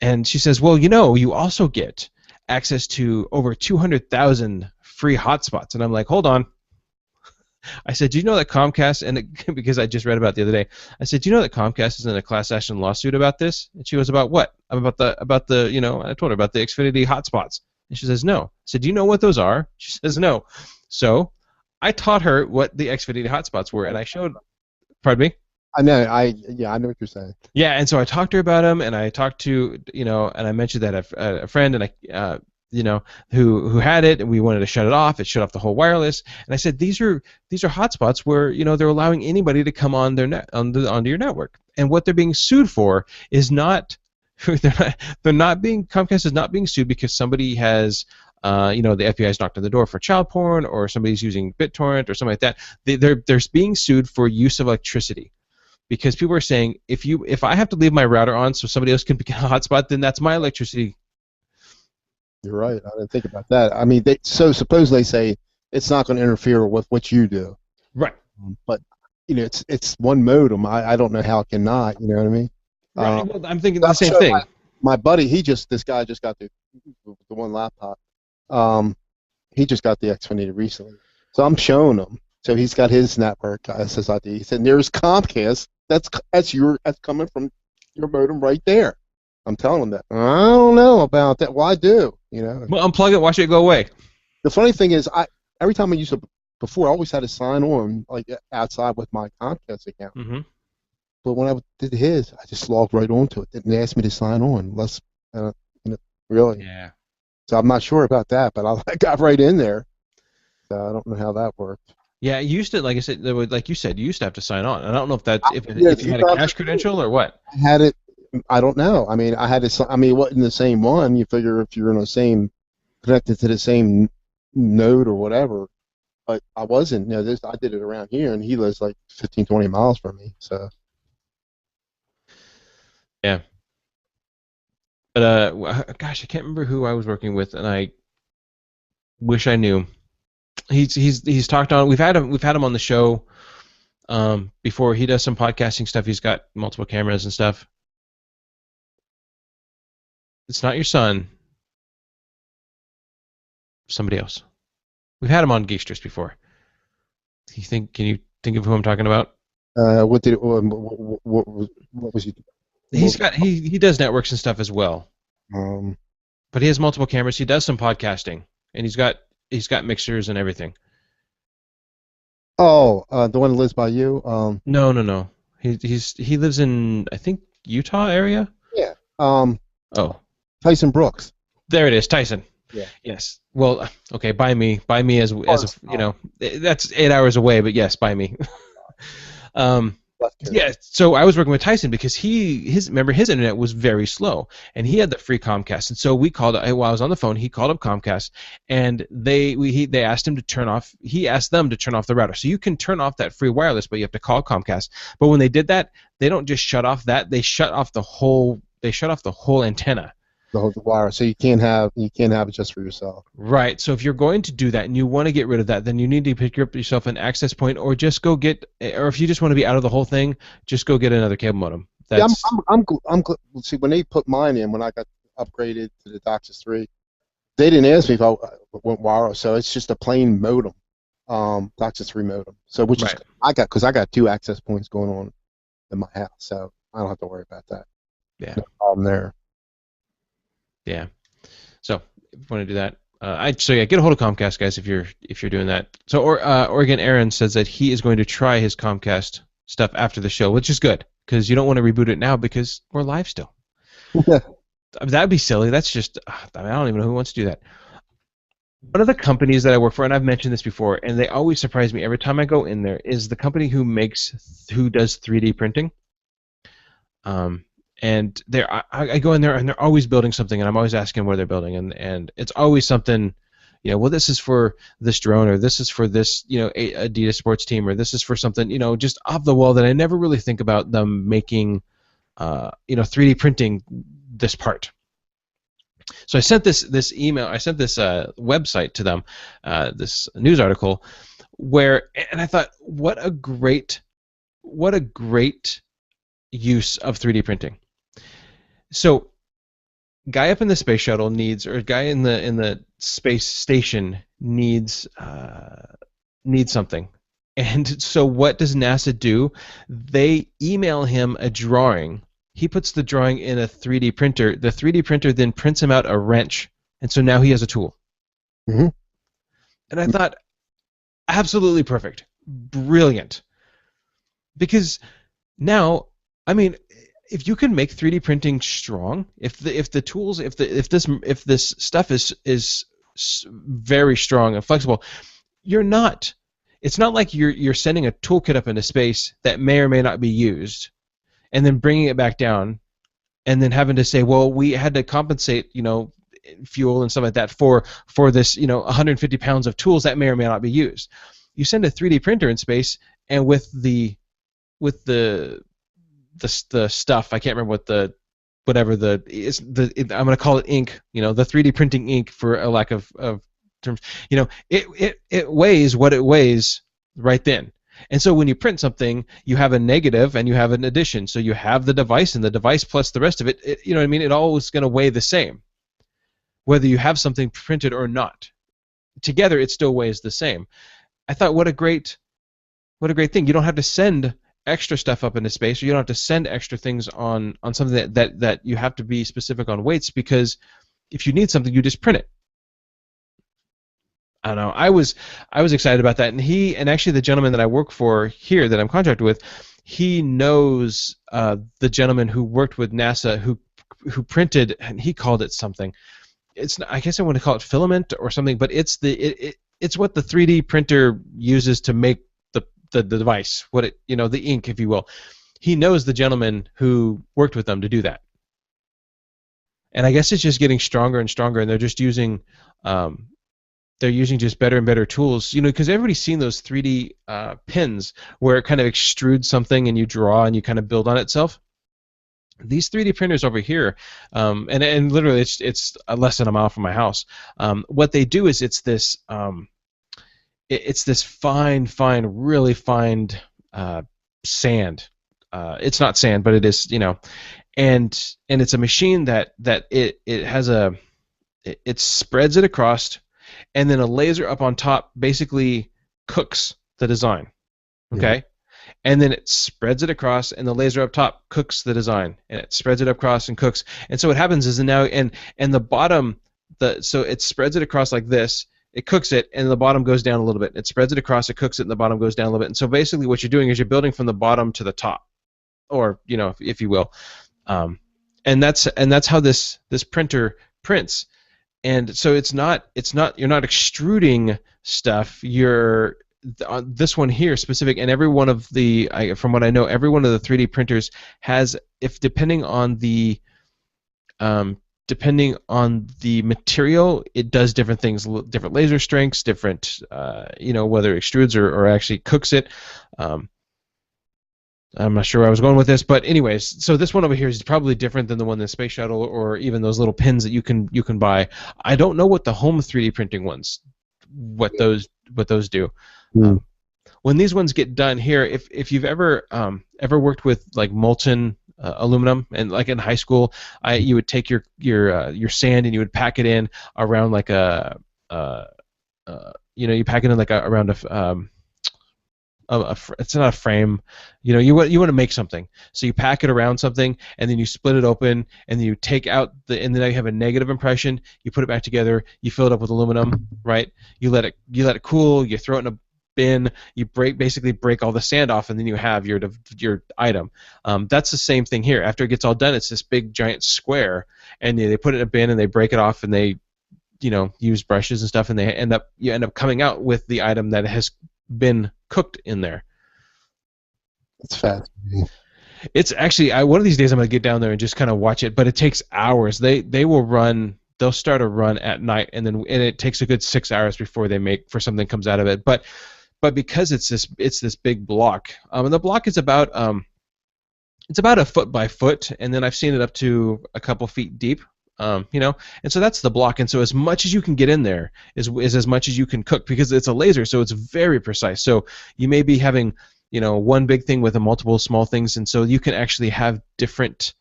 And she says, "Well, you also get access to over 200,000 free hotspots." And I'm like, "Hold on." I said, "Do you know that Comcast?" Because I just read about it the other day. I said, "Do you know that Comcast is in a class action lawsuit about this?" And she goes, "About what?" About the I told her about the Xfinity hotspots. And she says, "No." I said, "Do you know what those are?" She says, "No." So I taught her what the Xfinity hotspots were, and I showed. Pardon me. I know. I know what you're saying. Yeah, and so I talked to her about them, and I talked to and I mentioned that a friend and who had it, and we wanted to shut it off. It shut off the whole wireless, and I said these are hotspots where they're allowing anybody to come on their onto your network. And what they're being sued for is not Comcast is not being sued because somebody has the FBI's knocked on the door for child porn, or somebody's using BitTorrent or something like that. They're being sued for use of electricity, because people are saying if I have to leave my router on so somebody else can get a hotspot, then that's my electricity. You're right. I didn't think about that. I mean, so suppose they say it's not going to interfere with what you do. Right. But it's one modem. I don't know how it cannot. You know what I mean? Right. Well, I'm thinking the same thing. My buddy, this guy just got the one laptop. He just got the Xfinity recently, so I'm showing him. So he's got his network SSID. He said, "There's Comcast. That's coming from your modem right there." I'm telling him that. I don't know about that. Well, I do. Well, unplug it. Watch it go away. The funny thing is, every time I used it before, I always had to sign on like outside with my Comcast account. Mm-hmm. But when I did his, I just logged right onto it. Didn't ask me to sign on. Really. Yeah. So I'm not sure about that, but I got right in there. So I don't know how that worked. Yeah, you used to, like I said, like you said, you used to have to sign on. I don't know if that's if you had a cache credential or what. I had it. I don't know. I mean, I had it. I mean, it wasn't the same one. You figure if you're in the same, connected to the same node or whatever. But I wasn't. I did it around here, and he lives like 15, 20 miles from me. So. Yeah. But gosh, I can't remember who I was working with, and I wish I knew. He's talked on. We've had him on the show before. He does some podcasting stuff. He's got multiple cameras and stuff. It's not your son. Somebody else. We've had him on Geeksters before. Can you think of who I'm talking about? What was he? He does networks and stuff as well. But he has multiple cameras. He does some podcasting, and he's got mixers and everything. Oh, the one that lives by you? No. He lives in, I think, Utah area. Yeah. Tyson Brooks. There it is, Tyson. Yeah. Yes. Well, okay. By me as that's 8 hours away, but yes, by me. Yeah, so I was working with Tyson because his internet was very slow, and he had the free Comcast, and so we called. While I was on the phone, he called up Comcast, and they asked him to turn off. He asked them to turn off the router, so you can turn off that free wireless, but you have to call Comcast. But when they did that, they don't just shut off that; they shut off the whole antenna. The whole wire, so you can't have it just for yourself. Right. So if you're going to do that and you want to get rid of that, then you need to pick up yourself an access point, or just go get, or if you just want to be out of the whole thing, just go get another cable modem. That's... Yeah, I'm see, when they put mine in, when I got upgraded to the DOCSIS 3, they didn't ask me if I went wireless, so it's just a plain modem, DOCSIS 3 modem. So which is I got 2 access points going on in my house, so I don't have to worry about that. Yeah. No problem there. Yeah. So if you want to do that, get a hold of Comcast, guys, if you're doing that. So Oregon Aaron says that he is going to try his Comcast stuff after the show, which is good because you don't want to reboot it now because we're live still. That'd be silly. That's just I don't even know who wants to do that. One of the companies that I work for, and I've mentioned this before, and they always surprise me every time I go in there, is the company who does 3D printing. And I go in there, and they're always building something, and I'm always asking where they're building, and it's always something, well, this is for this drone, or this is for this, Adidas sports team, or this is for something, just off the wall that I never really think about them making, 3D printing this part. So I sent this email, I sent this website to them, this news article, and I thought, what a great use of 3D printing. So, guy up in the space shuttle guy in the space station needs something. And so what does NASA do? They email him a drawing. He puts the drawing in a 3D printer. The 3D printer then prints him out a wrench, and so now he has a tool. Mm-hmm. And I thought, absolutely perfect. Brilliant. Because now, I mean, if you can make 3D printing strong, if this stuff is very strong and flexible, it's not like you're sending a toolkit up into space that may or may not be used, and then bringing it back down, and then having to say, well, we had to compensate, fuel and stuff like that for this, 150 pounds of tools that may or may not be used. You send a 3D printer in space, and with the stuff, I can't remember what the whatever I'm going to call it ink, the 3D printing ink for a lack of terms, it weighs what it weighs right then. And so when you print something, you have a negative and you have an addition. So you have the device, and the device plus the rest of it, you know what I mean? It always going to weigh the same, whether you have something printed or not. Together, it still weighs the same. I thought, what a great thing. You don't have to send extra stuff up into space, or you don't have to send extra things on something that you have to be specific on weights, because if you need something, you just print it. I don't know. I was excited about that, and actually the gentleman that I work for here, that I'm contracted with, he knows the gentleman who worked with NASA who printed, and he called it something. I guess I want to call it filament or something, but it's what the 3D printer uses to make the device, the ink, if you will. He knows the gentleman who worked with them to do that, and I guess it's just getting stronger and stronger, and they're just using just better and better tools, because everybody's seen those 3D pins where it kind of extrudes something and you draw and you kind of build on itself. These 3D printers over here, and literally it's less than a mile from my house. What they do is it's this fine, really fine sand. It's not sand, but it is, and it's a machine that it has it spreads it across, and then a laser up on top basically cooks the design, okay? Yeah. And then it spreads it across, and the laser up top cooks the design, and it spreads it across and cooks. And so what happens is now, and the bottom, so it spreads it across like this, it cooks it, and the bottom goes down a little bit. It spreads it across, it cooks it, and the bottom goes down a little bit. And so basically what you're doing is you're building from the bottom to the top, or if you will, and that's how this printer prints. And so it's not you're not extruding stuff. You're this one here specific, and every one of from what I know, every one of the 3D printers has, if depending on the material, it does different things, different laser strengths, different whether it extrudes or actually cooks it. I'm not sure where I was going with this, but anyways, so this one over here is probably different than the one in the space shuttle, or even those little pins that you can buy. I don't know what the home 3D printing ones, what those do. Mm. When these ones get done here, if you've ever worked with like molten aluminum, and like in high school, you would take your sand and you would pack it in around like you pack it in like around it's not a frame, you want to make something, so you pack it around something, and then you split it open, and then you take out and then you have a negative impression, you put it back together, you fill it up with aluminum, right? You let it cool, you throw it in a bin, you basically break all the sand off, and then you have your item. That's the same thing here. After it gets all done, it's this big giant square, and they put it in a bin and they break it off, and they use brushes and stuff, and you end up coming out with the item that has been cooked in there. It's fascinating. It's actually, one of these days I'm going to get down there and just kind of watch it, but it takes hours. They'll start a run at night, and it takes a good 6 hours before something comes out of it. But because it's this big block, and the block is about a foot by foot, and then I've seen it up to a couple feet deep. And so that's the block, and so as much as you can get in there is as much as you can cook, because it's a laser, so it's very precise. So you may be having one big thing with multiple small things, and so you can actually have different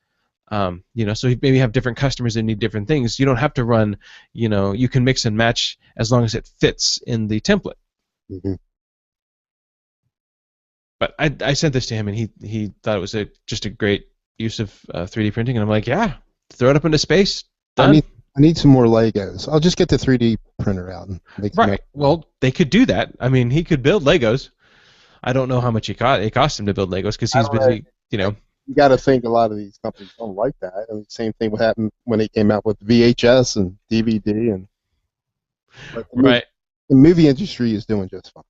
so you maybe have different customers that need different things. You don't have to run, you can mix and match as long as it fits in the template. Mm-hmm. But I sent this to him, and he thought it was just a great use of 3D printing, and I'm like, yeah, throw it up into space. Done. I need some more Legos. I'll just get the 3D printer out and make them. Right. Well, they could do that. I mean, he could build Legos. I don't know how much it cost him to build Legos, because he's busy. You got to think a lot of these companies don't like that. I mean, same thing would happen when they came out with VHS and DVD, and right. The movie industry is doing just fine.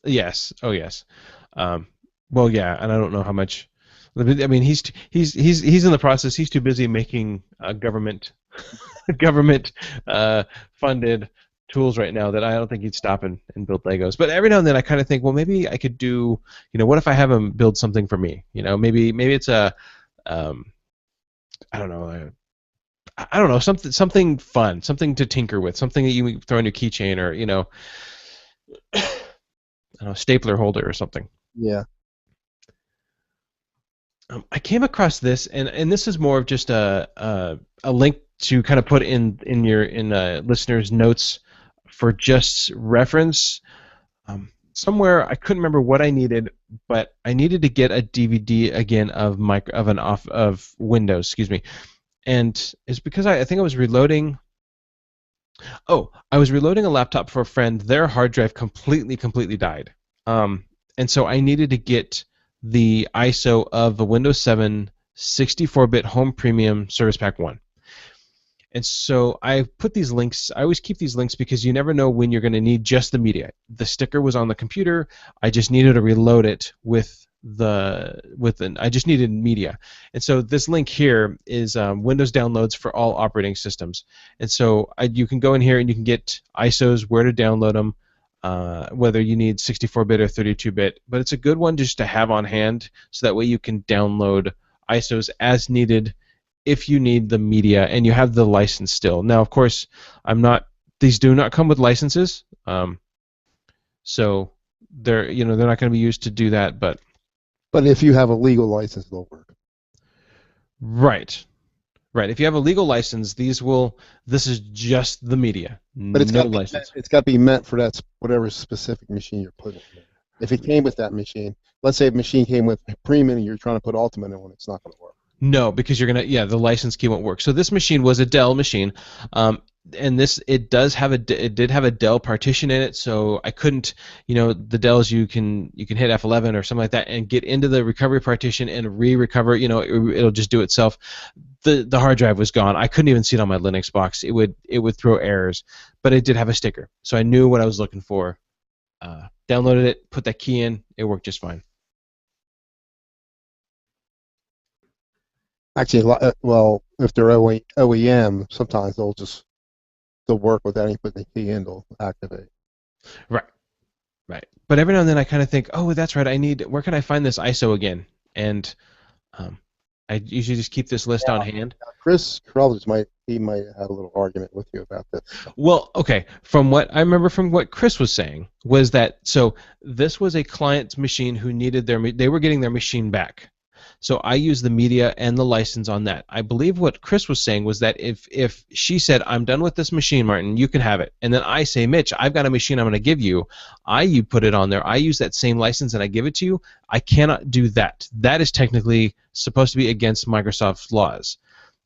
Yes. Oh, yes. Well, yeah, and I don't know how much. I mean, he's in the process. He's too busy making government government funded tools right now that I don't think he'd stop and build Legos. But every now and then I kind of think, well, maybe I could do, what if I have him build something for me? Maybe it's a, um, I don't know, I don't know, something fun, something to tinker with, something that you throw in your keychain, or I don't know, stapler holder or something. Yeah. I came across this, and this is more of just a link to kind of put in your listeners' notes for just reference. Somewhere I couldn't remember what I needed, but I needed to get a DVD again of Windows, excuse me, and it's because I think I was reloading. Oh, I was reloading a laptop for a friend. Their hard drive completely died. And so I needed to get the ISO of a Windows 7 64-bit Home Premium Service Pack 1. And so I put these links. I always keep these links because you never know when you're going to need just the media. The sticker was on the computer. I just needed to reload it I just needed media. And so this link here is Windows downloads for all operating systems. And so you can go in here and you can get ISOs, where to download them, whether you need 64-bit or 32-bit. But it's a good one just to have on hand, so that way you can download ISOs as needed if you need the media and you have the license still. Now, of course, these do not come with licenses, so they're not going to be used to do that. But if you have a legal license, they'll work. right. If you have a legal license, this is just the media, but no license. It's got to be meant for that whatever specific machine you're putting it in. If it came with that machine, let's say a machine came with Premium and you're trying to put Ultimate in one, it's not going to work. No, because the license key won't work. So this machine was a Dell machine, and it did have a Dell partition in it. So I couldn't, the Dells you can hit F11 or something like that and get into the recovery partition and re-recover. It'll just do itself. The hard drive was gone. I couldn't even see it on my Linux box. It would throw errors, but it did have a sticker, so I knew what I was looking for. Downloaded it, put that key in, it worked just fine. Actually, well, if they're OEM, sometimes they'll work without any putting the key in, they'll activate. Right. But every now and then I kind of think, oh, that's right. Where can I find this ISO again? And I usually just keep this list on hand. Chris Carruthers might have a little argument with you about this. Well, okay. From what I remember from what Chris was saying was that this was a client's machine who needed they were getting their machine back. So I used the media and the license on that. I believe what Chris was saying was that if she said, I'm done with this machine, Martin, you can have it. And then I say, Mitch, I've got a machine I'm going to give you. You put it on there. I use that same license and I give it to you. I cannot do that. That is technically supposed to be against Microsoft's laws.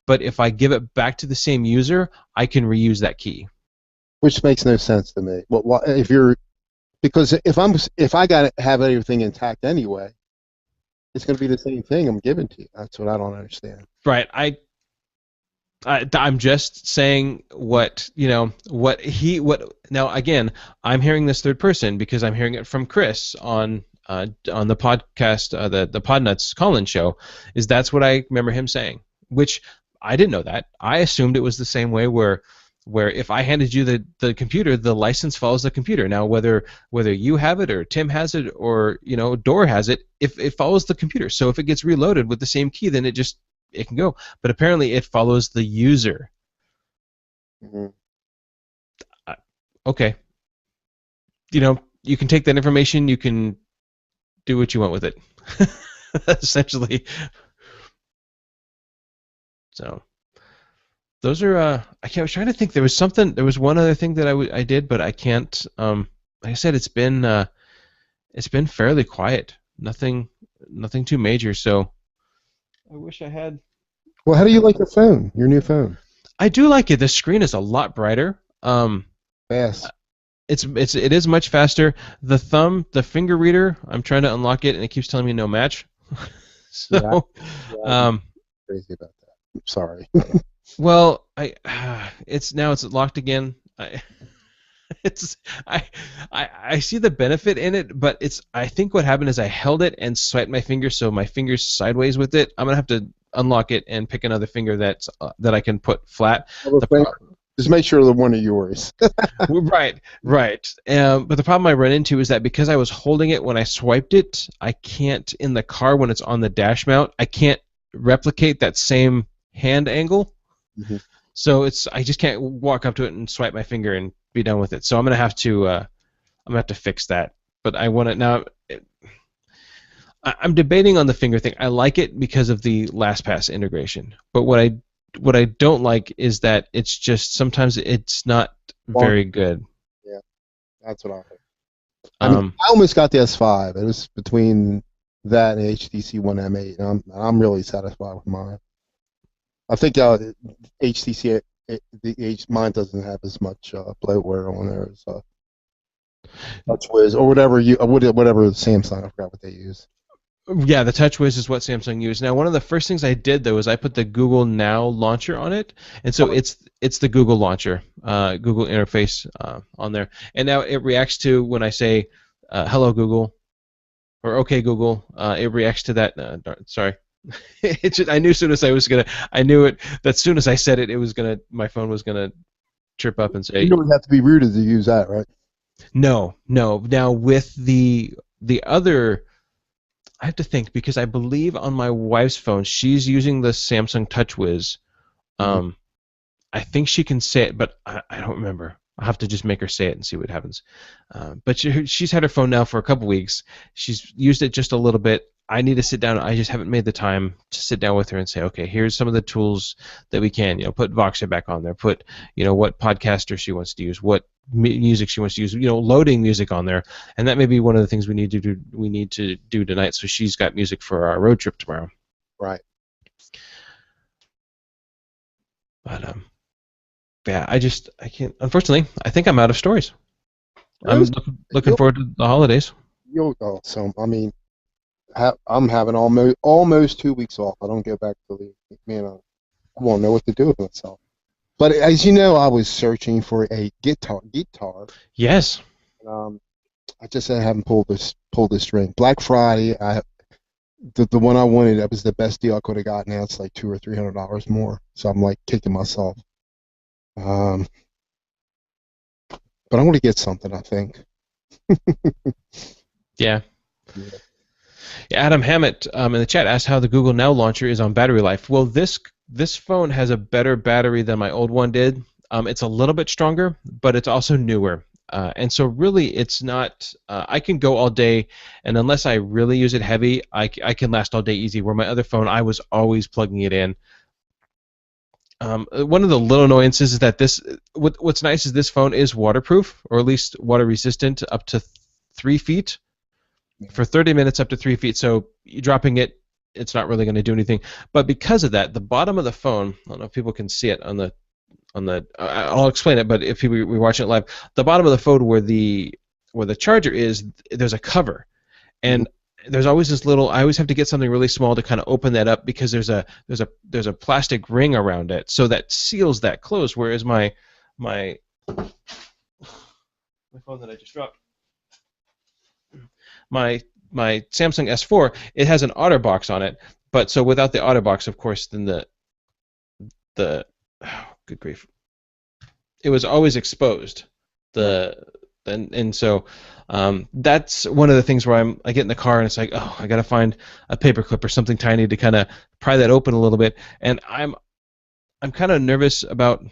But if I give it back to the same user, I can reuse that key. Which makes no sense to me. Well, because if I got to have everything intact anyway, it's going to be the same thing I'm giving to you. That's what I don't understand. Right. I'm just saying what now again, I'm hearing this third person because I'm hearing it from Chris on the podcast, the Podnuts call-in show. That's what I remember him saying, which I didn't know that. I assumed it was the same way where if I handed you the computer, the license follows the computer. Now, whether you have it or Tim has it or Dor has it, if it follows the computer. So if it gets reloaded with the same key, then it can go. But apparently, it follows the user. Mm-hmm. Okay. You can take that information. You can do what you want with it. Essentially. So. Those are. I was trying to think. There was one other thing that I did, but I can't. Like I said, it's been fairly quiet. Nothing too major. So I wish I had. Well, how do you like your phone? Your new phone? I do like it. The screen is a lot brighter. Fast. It is much faster. The finger reader. I'm trying to unlock it, and it keeps telling me no match. So. Yeah, I'm crazy about that. I'm sorry. Well, it's locked again. It's I, I see the benefit in it, but it's I think what happened is I held it and swiped my finger, so my finger's sideways with it. I'm gonna have to unlock it and pick another finger that I can put flat. Other The thing, pro- just make sure they're one of yours. right, right. But the problem I run into is that because I was holding it when I swiped it, I can't in the car when it's on the dash mount. I can't replicate that same hand angle. Mhm. So it's I just can't walk up to it and swipe my finger and be done with it. So I'm gonna have to fix that. But I want it now. I'm debating on the finger thing. I like it because of the LastPass integration. But what I don't like is that it's just sometimes it's not Bonk. very good. Yeah, that's what I heard. I mean, Um, I almost got the S5. It was between that and HTC One M8, and I'm really satisfied with mine. I think HTC mine doesn't have as much bloatware on there as TouchWiz or whatever Samsung. I forgot what they use. yeah, the TouchWiz is what Samsung used. Now, one of the first things I did though is I put the Google Now launcher on it, and so it's the Google launcher, Google interface on there, and now it reacts to when I say "Hello Google" or "Okay Google." It reacts to that. Sorry, I knew as soon as I knew it. That as soon as I said it, my phone was gonna trip up and You say don't have to be rooted to use that, right? no, no. Now with the other I have to think because I believe on my wife's phone she's using the Samsung TouchWiz. Mhm. Um, I think she can say it, but I don't remember. I'll have to just make her say it and see what happens. But she's had her phone now for a couple weeks. She's used it just a little bit. I need to sit down. I just haven't made the time to sit down with her and say, okay, here's some of the tools that we can. Put Voxer back on there. Put, what podcaster she wants to use, what music she wants to use. Loading music on there, and that may be one of the things we need to do. We need to do tonight. So she's got music for our road trip tomorrow. Right. But yeah, I can't. Unfortunately, I think I'm out of stories. I'm Yes, looking You'll, forward to the holidays. so I mean, I'm having almost 2 weeks off. I don't go back to the man. I won't know what to do with myself. But as you know, I was searching for a guitar. Yes. Um, I just haven't pulled this string. Black Friday, the one I wanted, that was the best deal I could have gotten. Now it's like $200 or $300 more. So I'm like kicking myself. Um, but I'm going to get something, I think. Yeah. Yeah. Yeah, Adam Hammett in the chat asked how the Google Now launcher is on battery life. Well, this phone has a better battery than my old one did. It's a little bit stronger, but it's also newer. And so really, it's not. I can go all day, and unless I really use it heavy, I can last all day easy. Where my other phone, I was always plugging it in. One of the little annoyances is that what's nice is this phone is waterproof, or at least water resistant, up to 3 feet for 30 minutes, up to 3 feet. So you dropping it, it's not really going to do anything. But because of that, the bottom of the phone, I don't know if people can see it on the. I'll explain it, but if people were watching it live, the bottom of the phone where the charger is, there's a cover, Mhm. and there's always this little. I always have to get something really small to kind of open that up because there's a plastic ring around it, so that seals that closed. Whereas my my phone that I just dropped, my my Samsung S4, it has an OtterBox on it, but so without the OtterBox, of course, then the oh, good grief, it was always exposed. Right. The and so that's one of the things where I get in the car and it's like, oh, I got to find a paperclip or something tiny to kind of pry that open a little bit, and I'm kind of nervous about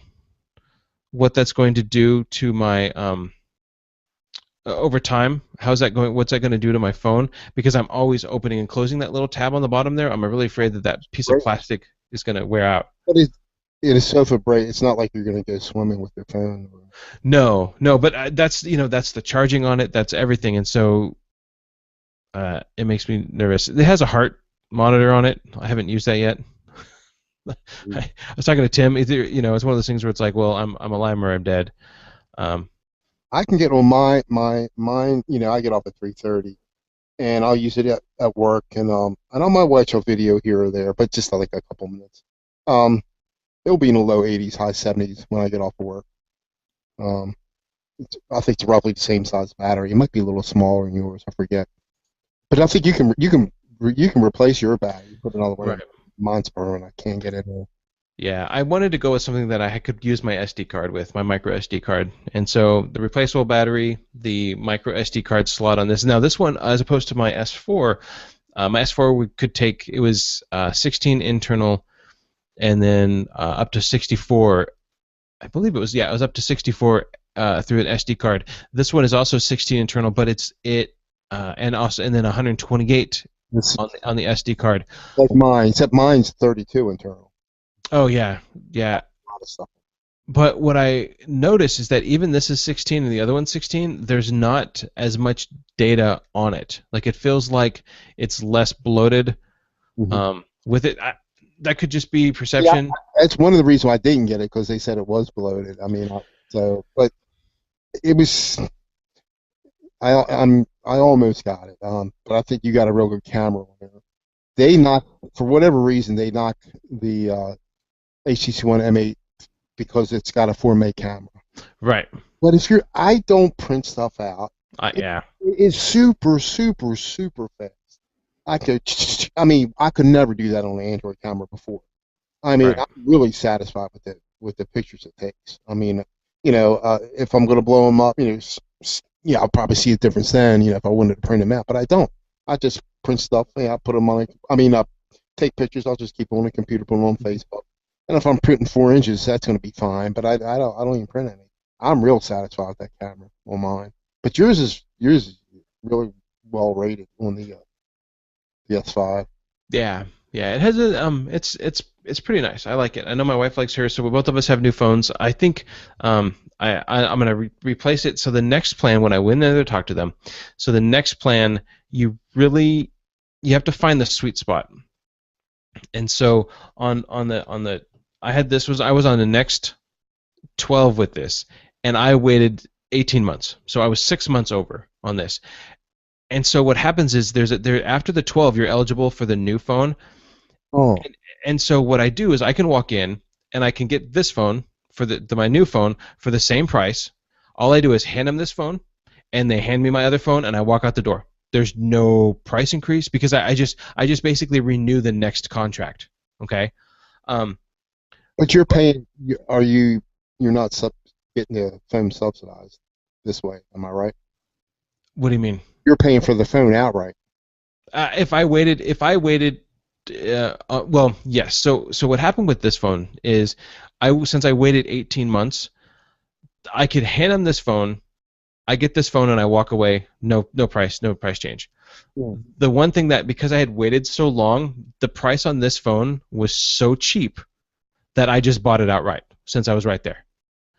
what that's going to do to my over time. How's that going? What's that going to do to my phone? Because I'm always opening and closing that little tab on the bottom there. I'm really afraid that that piece of Right. plastic is going to wear out. But it is so for bright. It's not like you're going to go swimming with your phone. No, no, but that's that's the charging on it. That's everything, and so it makes me nervous. It has a heart monitor on it. I haven't used that yet. I was talking to Tim. Either it's one of those things where it's like, well, I'm alive or I'm dead. Um, I can get on mine. I get off at 3:30, and I'll use it at work, and I might watch a video here or there, but just like a couple minutes. Um, it'll be in the low 80s, high 70s when I get off of work. Um, I think it's roughly the same size battery. It might be a little smaller than yours. I forget. But I think you can replace your battery. Put another one in. Right. Mine's burning. I can't get it in. Yeah, I wanted to go with something that I could use my SD card with, my micro SD card. And so the replaceable battery, the micro SD card slot on this. Now this one, as opposed to my S4 we could take, it was 16 internal and then up to 64. I believe it was up to 64 through an SD card. This one is also 16 internal, but and then 128 It's on the SD card. like mine, except mine's 32 internal. Oh yeah, yeah. A lot of stuff. But what I notice is that even this is 16 and the other one's 16, there's not as much data on it. Like it feels like it's less bloated with it. That could just be Yeah, perception. that's one of the reasons why I didn't get it because they said it was bloated. I mean, but it was. I almost got it. But I think you got a real good camera on there. They knocked for whatever reason they knocked the HTC One M8 because it's got a 4K camera. Right. But I don't print stuff out. Yeah. It's super, super, super fast. I could never do that on an Android camera before. I mean, Right. I'm really satisfied with the pictures it takes. I mean, if I'm going to blow them up, yeah, I'll probably see a difference then, if I wanted to print them out. But I don't. I just print stuff. I put them on. I take pictures. I'll just keep them on the computer, put them on Facebook. And if I'm printing 4 inches, that's going to be fine. But I don't even print any. I'm real satisfied with that camera on mine. But yours is really well rated on the S5. Yeah. Yeah. It has it's pretty nice. I like it. I know my wife likes hers, so we both of us have new phones. I think I'm gonna replace it. So the next plan, when I win there to talk to them, so the next plan you have to find the sweet spot. And so on the I was on the next 12 with this, and I waited 18 months. So I was 6 months over on this. And so what happens is after the 12 you're eligible for the new phone. Oh, And so what I do is I can walk in and I can get this phone for my new phone for the same price. All I do is hand them this phone, and they hand me my other phone, and I walk out the door. There's no price increase because I just basically renew the next contract. Okay. but you're paying. You're not getting the phone subsidized this way? Am I right? What do you mean? You're paying for the phone outright. If I waited, well, yes. So what happened with this phone is, since I waited 18 months, I could hand them this phone. I get this phone and I walk away. No price change. Yeah. The one thing that, because I had waited so long, the price on this phone was so cheap that I just bought it outright since I was right there.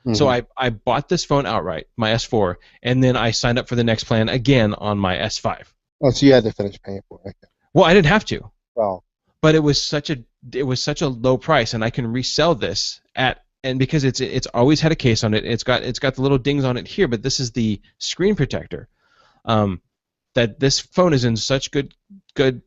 Mm-hmm. So I bought this phone outright, my S4, and then I signed up for the next plan again on my S5. Oh, so you had to finish paying for it. Okay. Well, I didn't have to. Well, But it was such a low price, and I can resell this and because it's always had a case on it. It's got the little dings on it here, but this is the screen protector. That this phone is in such good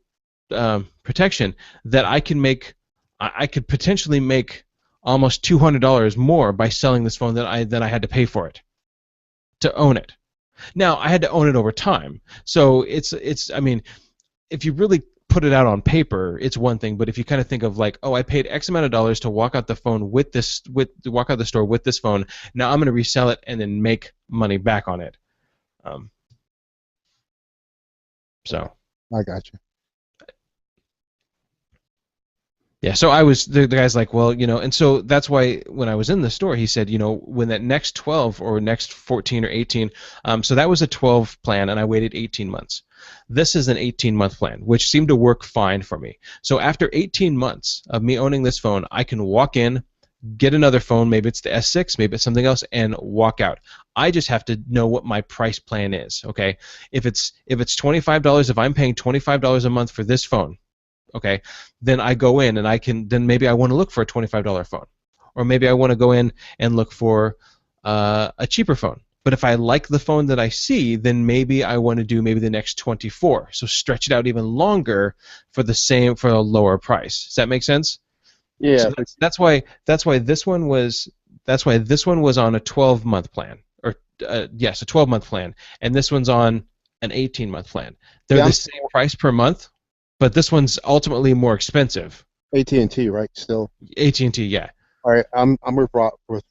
protection that I could potentially make almost $200 more by selling this phone than I had to pay for it to own it. Now I had to own it over time, so I mean, if you really put it out on paper, it's one thing. But if you kind of think of like, oh, I paid X amount of dollars to walk out the store with this phone. Now I'm going to resell it and then make money back on it. So I got you. yeah, so the guy's like, well, and so that's why when I was in the store, he said, when that next 12 or next 14 or 18, so that was a 12 plan, and I waited 18 months. This is an 18-month plan, which seemed to work fine for me. So after 18 months of me owning this phone, I can walk in, get another phone, maybe it's the S6, maybe it's something else, and walk out. I just have to know what my price plan is, okay? If it's $25, if I'm paying $25 a month for this phone, okay, then I go in and then maybe I want to look for a $25 phone. Or maybe I want to go in and look for a cheaper phone. But if I like the phone that I see, then maybe I want to do the next 24. So stretch it out even longer for a lower price. Does that make sense? Yeah. So that's why this one was on a 12-month plan, or yes, a 12-month plan, and this one's on an 18-month plan. They're Yeah, the I'm same price per month, but this one's ultimately more expensive. AT&T, right? Still. AT&T, yeah. All right, I'm with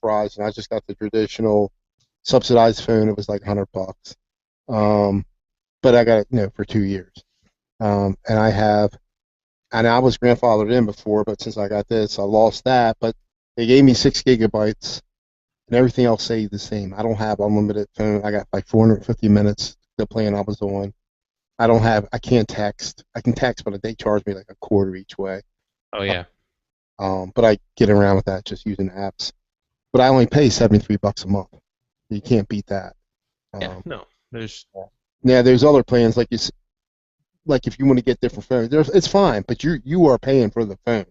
Verizon. I just got the traditional subsidized phone. It was like $100. Um, but I got it, for 2 years. And I was grandfathered in before, but since I got this, I lost that. But they gave me 6 gigabytes, and everything else stayed the same. I don't have unlimited phone. I got like 450 minutes. The plan I was on. I can't text. I can text, but they charge me like a quarter each way. Oh yeah, But I get around with that just using apps. But I only pay $73 a month. You can't beat that. yeah. Um, No, there's Now there's other plans like if you want to get different phones, it's fine, but you are paying for the phone.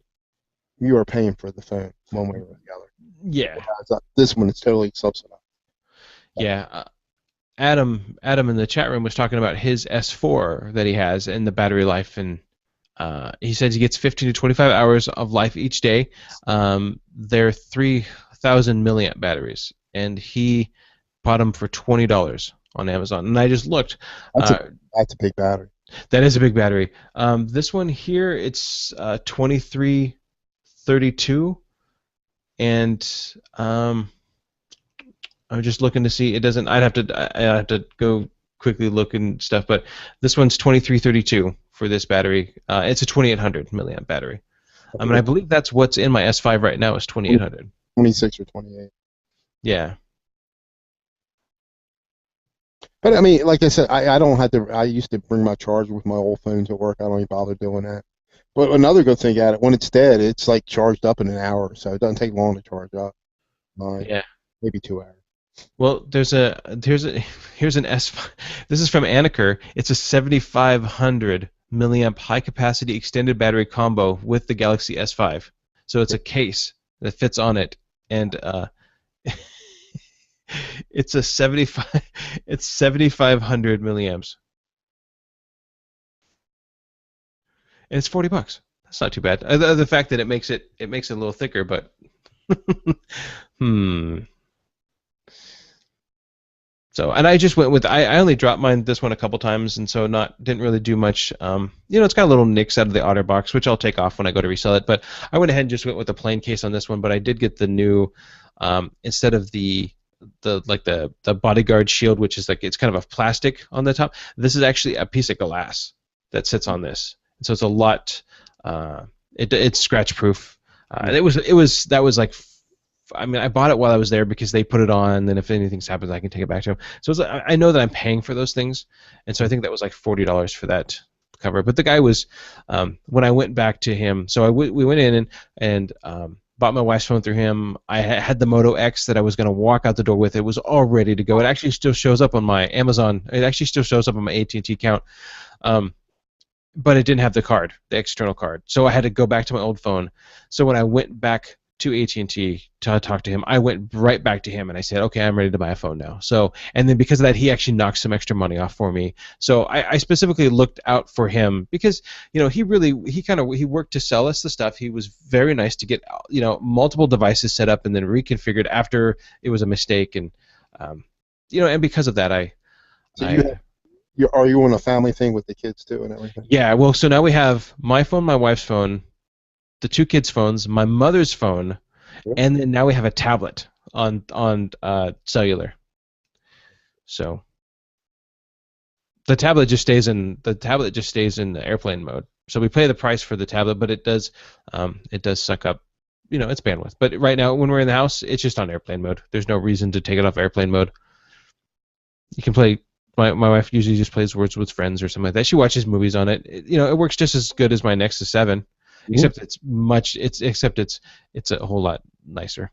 You are paying for the phone one way or the other. yeah, Whereas this one is totally subsidized. yeah. Adam in the chat room was talking about his S4 that he has and the battery life, and he says he gets 15 to 25 hours of life each day. They're 3,000 milliamp batteries, and he bought them for $20 on Amazon. And I just looked. That's a Uh, that's a big battery. that is a big battery. This one here, it's 2332, and I'm just looking to see. It doesn't. I'd have to go quickly look and stuff. But this one's 2332 for this battery. It's a 2800 milliamp battery. I I think mean, I it's believe that's what's in my S5 right now is 2800. 26 or 28. Yeah. But I mean, like I said, I don't have to. I used to bring my charger with my old phone to work. I don't even bother doing that. But another good thing at it, when it's dead, it's like charged up in an hour, so it doesn't take long to charge up. Yeah. Maybe 2 hours. Well, here's an S5. This is from Anaker. It's a 7500 milliamp high capacity extended battery combo with the Galaxy S5. So it's a case that fits on it, and it's a 75. It's 7500 milliamps, and it's $40. That's not too bad. The fact that it makes it a little thicker, but hmm. So, and I just went with I only dropped mine this one a couple times, and so didn't really do much. It's got a little nicks out of the OtterBox, which I'll take off when I go to resell it. But I went ahead and just went with the plain case on this one. But I did get the new, instead of the bodyguard shield, which is like it's kind of a plastic on the top. This is actually a piece of glass that sits on this, and so it's a lot. It's scratch proof. That was like, I mean, I bought it while I was there because they put it on, and then if anything happens, I can take it back to them. So it's like, I know that I'm paying for those things, and so I think that was like $40 for that cover. But the guy was, when I went back to him, so we went in and bought my wife's phone through him. I had the Moto X that I was going to walk out the door with. It was all ready to go. It actually still shows up on my Amazon. It actually still shows up on my AT&T account. But it didn't have the card, the external card. So I had to go back to my old phone. So when I went back to AT&T to talk to him, I went right back to him and I said, okay, I'm ready to buy a phone now. So, and then because of that, he actually knocked some extra money off for me. So I specifically looked out for him because, he worked to sell us the stuff. He was very nice to get, multiple devices set up and then reconfigured after it was a mistake. And, and because of that, So are you on a family thing with the kids too and everything? yeah, well, so now we have my phone, my wife's phone, the two kids' phones, my mother's phone, Yep. and then now we have a tablet on cellular. So the tablet just stays in the airplane mode. So we pay the price for the tablet, but it does suck up its bandwidth. But right now when we're in the house, it's just on airplane mode. There's no reason to take it off airplane mode. You can play. My wife usually just plays Words with Friends or something like that. She watches movies on it. It works just as good as my Nexus 7. Except it's a whole lot nicer.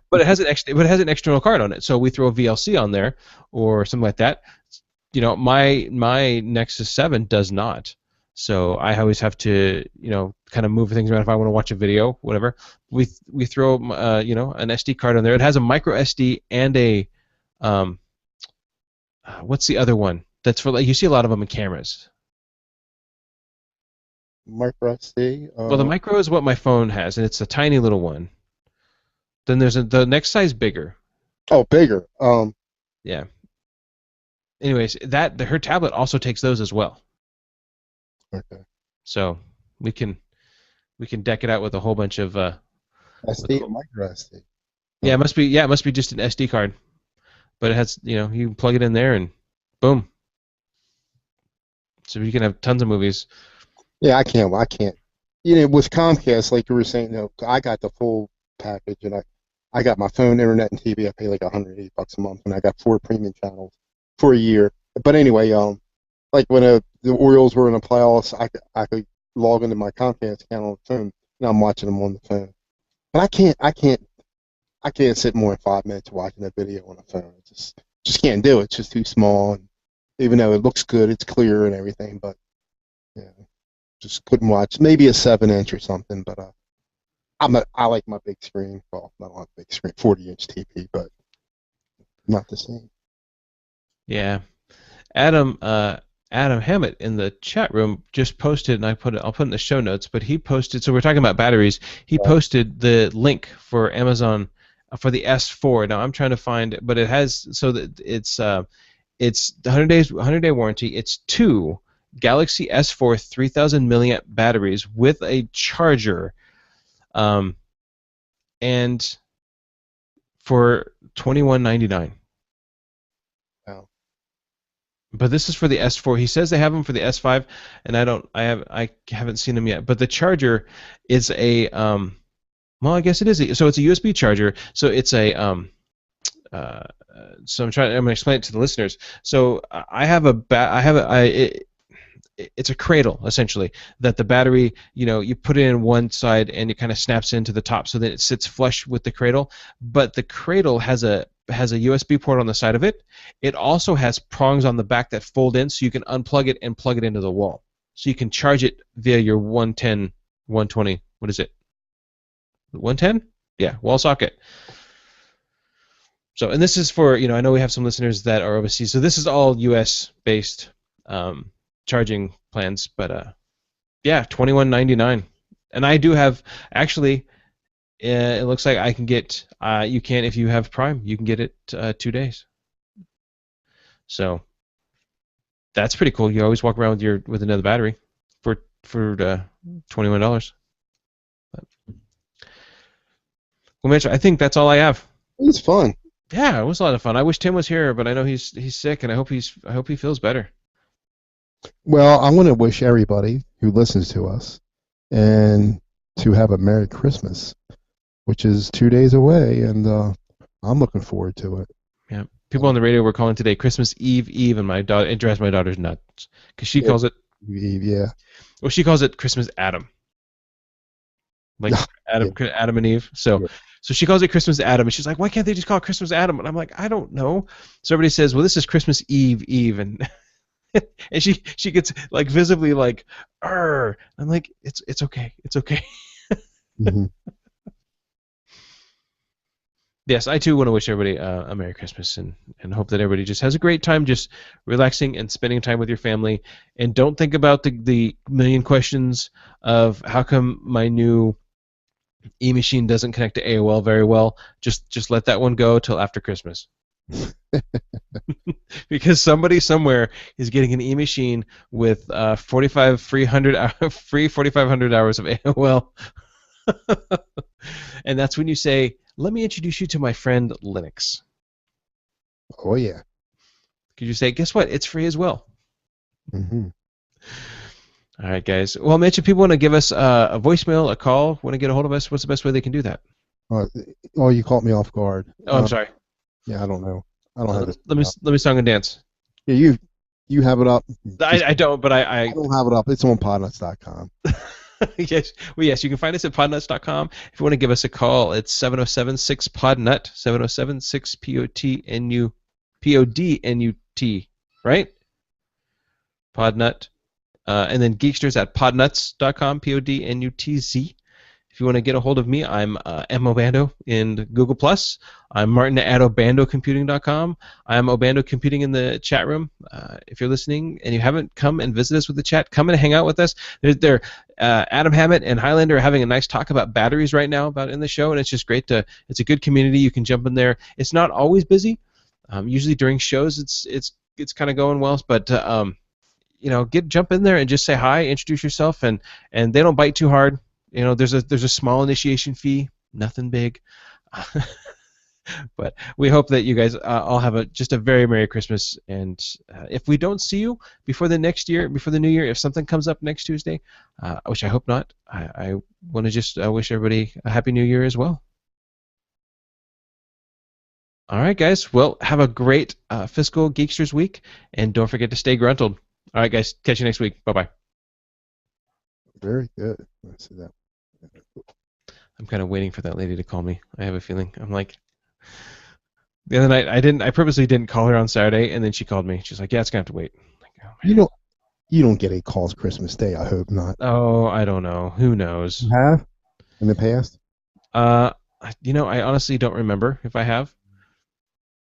But it has an external card on it, so we throw a VLC on there or something like that. My Nexus 7 does not. So I always have to kind of move things around if I want to watch a video, whatever. We throw an SD card on there. It has a micro SD and a what's the other one? That's for you see a lot of them in cameras. Micro SD. Well, the micro is what my phone has, and it's a tiny little one. Then there's the next size bigger. Oh, bigger. Yeah. Anyways, her tablet also takes those as well. Okay. So we can deck it out with a whole bunch of with a SD or whole, micro SD? yeah, Huh. it must be just an SD card, but it has, you can plug it in there and boom. So you can have tons of movies. Yeah, I can't. I can't. With Comcast, like you were saying, I got the full package, and I got my phone, internet, and TV. I pay like $180 a month, and I got 4 premium channels for a year. But anyway, like when the Orioles were in the playoffs, I could log into my Comcast account on the phone, and I'm watching them on the phone. But I can't sit more than 5 minutes watching a video on a phone. Just can't do it. It's just too small. And even though it looks good, it's clear and everything, but yeah, just couldn't watch. Maybe a 7 inch or something, but I like my big screen. Well, I don't have a big screen, 40-inch TV, but not the same. Yeah. Adam Adam Hammett in the chat room just posted, and I'll put it in the show notes, but he posted, so we're talking about batteries. He Right. posted the link for Amazon for the S4. Now I'm trying to find, but it has, so that it's the 100-day warranty. It's two Galaxy S4 3000 milliamp batteries with a charger, um, and for $21.99. Wow. But this is for the S4. He says they have them for the S5, and I haven't seen them yet. But the charger is a well, I guess it is. So it's a USB charger. So it's a uh, I'm going to explain it to the listeners. So I have a it's a cradle essentially that the battery, you put it in one side and it kind of snaps into the top so that it sits flush with the cradle. But the cradle has a USB port on the side of it. It also has prongs on the back that fold in, so you can unplug it and plug it into the wall. So you can charge it via your 110, 120. What is it? 110? Yeah, wall socket. So, and this is for, I know we have some listeners that are overseas, so this is all US based charging plans, but yeah, $21.99. And I do have, actually, it looks like I can get, you can, if you have Prime, you can get it 2 days. So that's pretty cool. You always walk around with another battery for $21. Well, Mitch, I think that's all I have. It was fun. Yeah, it was a lot of fun. I wish Tim was here, but I know he's sick, and I hope he feels better. Well, I want to wish everybody who listens to us and to have a Merry Christmas, which is 2 days away, and I'm looking forward to it. Yeah, people on the radio were calling today Christmas Eve, and it drives my daughter's nuts because she calls it. Yeah. Well, she calls it Christmas Adam. Like Adam, Yeah. Adam and Eve. So, Yeah. so she calls it Christmas Adam, and she's like, "Why can't they just call it Christmas Adam?" And I'm like, "I don't know." So everybody says, "Well, this is Christmas Eve," and and she gets like visibly like, "Arr!" I'm like, "It's okay, it's okay." Mm-hmm. Yes, I too want to wish everybody a Merry Christmas and hope that everybody just has a great time, just relaxing and spending time with your family, and don't think about the million questions of how come my new e-machine doesn't connect to AOL very well. Just let that one go till after Christmas. Because somebody somewhere is getting an e-machine with 45 free 4,500 hours of AOL. And that's when you say, "Let me introduce you to my friend Linux." Oh, yeah. Because you say, "Guess what? It's free as well." Mm-hmm. All right, guys. Well, Mitch, if people want to give us a voicemail, a call, want to get a hold of us, what's the best way they can do that? Oh, you caught me off guard. Oh, I'm sorry. Yeah, I don't know. I don't have it. Let me song and dance. Yeah, you have it up. I don't, but I don't have it up. It's on podnuts.com. yes, well, yes, you can find us at podnuts.com. If you want to give us a call, it's 707-6-PODNUT, 707-6-PODNUT, right? Podnut. And then Geeksters at podnuts.com, PODNUTZ. If you want to get a hold of me, I'm M. Obando in Google+. I'm Martin at obandocomputing.com. I'm Obando Computing in the chat room. If you're listening and you haven't come and visit us with the chat, come and hang out with us. Adam Hammett and Highlander are having a nice talk about batteries right now in the show, and it's just great it's a good community. You can jump in there. It's not always busy. Usually during shows, it's kind of going well, but jump in there and just say hi, introduce yourself, and they don't bite too hard. There's a small initiation fee, nothing big. But we hope that you guys all have just a very Merry Christmas. And if we don't see you before the next year, before the new year, if something comes up next Tuesday, which I hope not, I want to just wish everybody a Happy New Year as well. All right, guys. Well, have a great fiscal Geeksters week, and don't forget to stay gruntled. All right, guys. Catch you next week. Bye bye. Very good. Let's see that. I'm kind of waiting for that lady to call me. I have a feeling. I'm like, the other night I purposely didn't call her on Saturday, and then she called me. She's like, "Yeah, it's gonna have to wait." I'm like, oh, You don't you don't get 8 calls Christmas Day. I hope not. oh, I don't know. Who knows? You have in the past? Uh, I honestly don't remember if I have.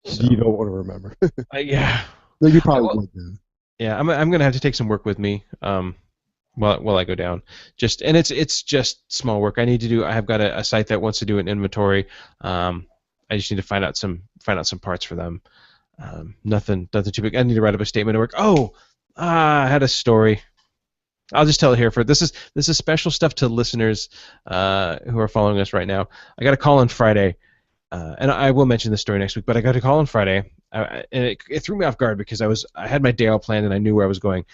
So, You don't want to remember. yeah. No, you probably Well, would. Do. yeah. I'm gonna have to take some work with me. While I go down, and it's just small work I need to do. I have got a site that wants to do an inventory. I just need to find out some parts for them. Nothing too big. I need to write up a statement of work. Oh, I had a story. I'll just tell it here. This is special stuff to listeners who are following us right now. I got a call on Friday, and I will mention this story next week. But I got a call on Friday, and it threw me off guard because I had my day all planned and I knew where I was going,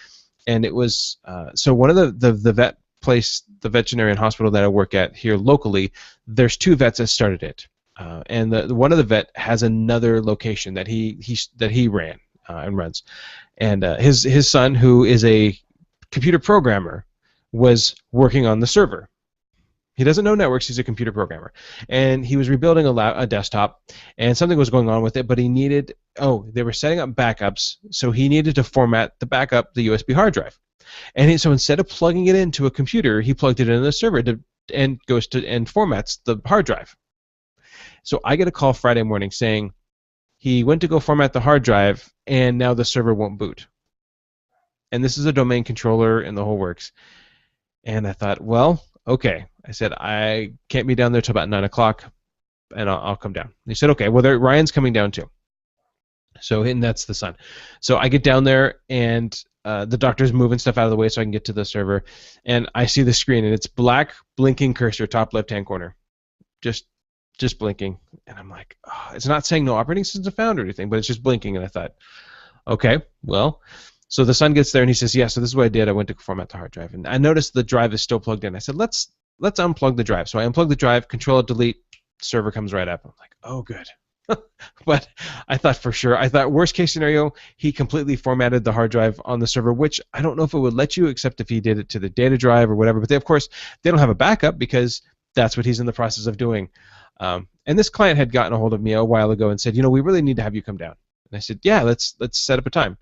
and it was so one of the vet place, the veterinarian hospital that I work at here locally. There's 2 vets that started it, and one of the vet has another location that he ran and runs, and his son, who is a computer programmer, was working on the server. He doesn't know networks. He's a computer programmer, and he was rebuilding a desktop, and something was going on with it. But he needed they were setting up backups, so he needed to format the backup, the USB hard drive, and so instead of plugging it into a computer, he plugged it into the server and formats the hard drive. So I get a call Friday morning saying he went to go format the hard drive, and now the server won't boot. And this is a domain controller and the whole works. And I thought, well, okay. I said, I can't be down there till about 9 o'clock, and I'll come down. He said, okay, well, Ryan's coming down too. So, and that's the son. So I get down there, and the doctor's moving stuff out of the way so I can get to the server. And I see the screen, and it's black blinking cursor, top left-hand corner. Just blinking. And I'm like, oh, it's not saying no operating system found or anything, but it's just blinking. And I thought, okay, well. So the son gets there and he says, yeah, so this is what I did. I went to format the hard drive. And I noticed the drive is still plugged in. I said, let's unplug the drive. So I unplug the drive, Control Delete, server comes right up. I'm like, oh, good. But I thought worst case scenario, he completely formatted the hard drive on the server, which I don't know if it would let you, except if he did it to the data drive or whatever. But of course, they don't have a backup because that's what he's in the process of doing. And this client had gotten a hold of me a while ago and said, we really need to have you come down. And I said, yeah, let's set up a time.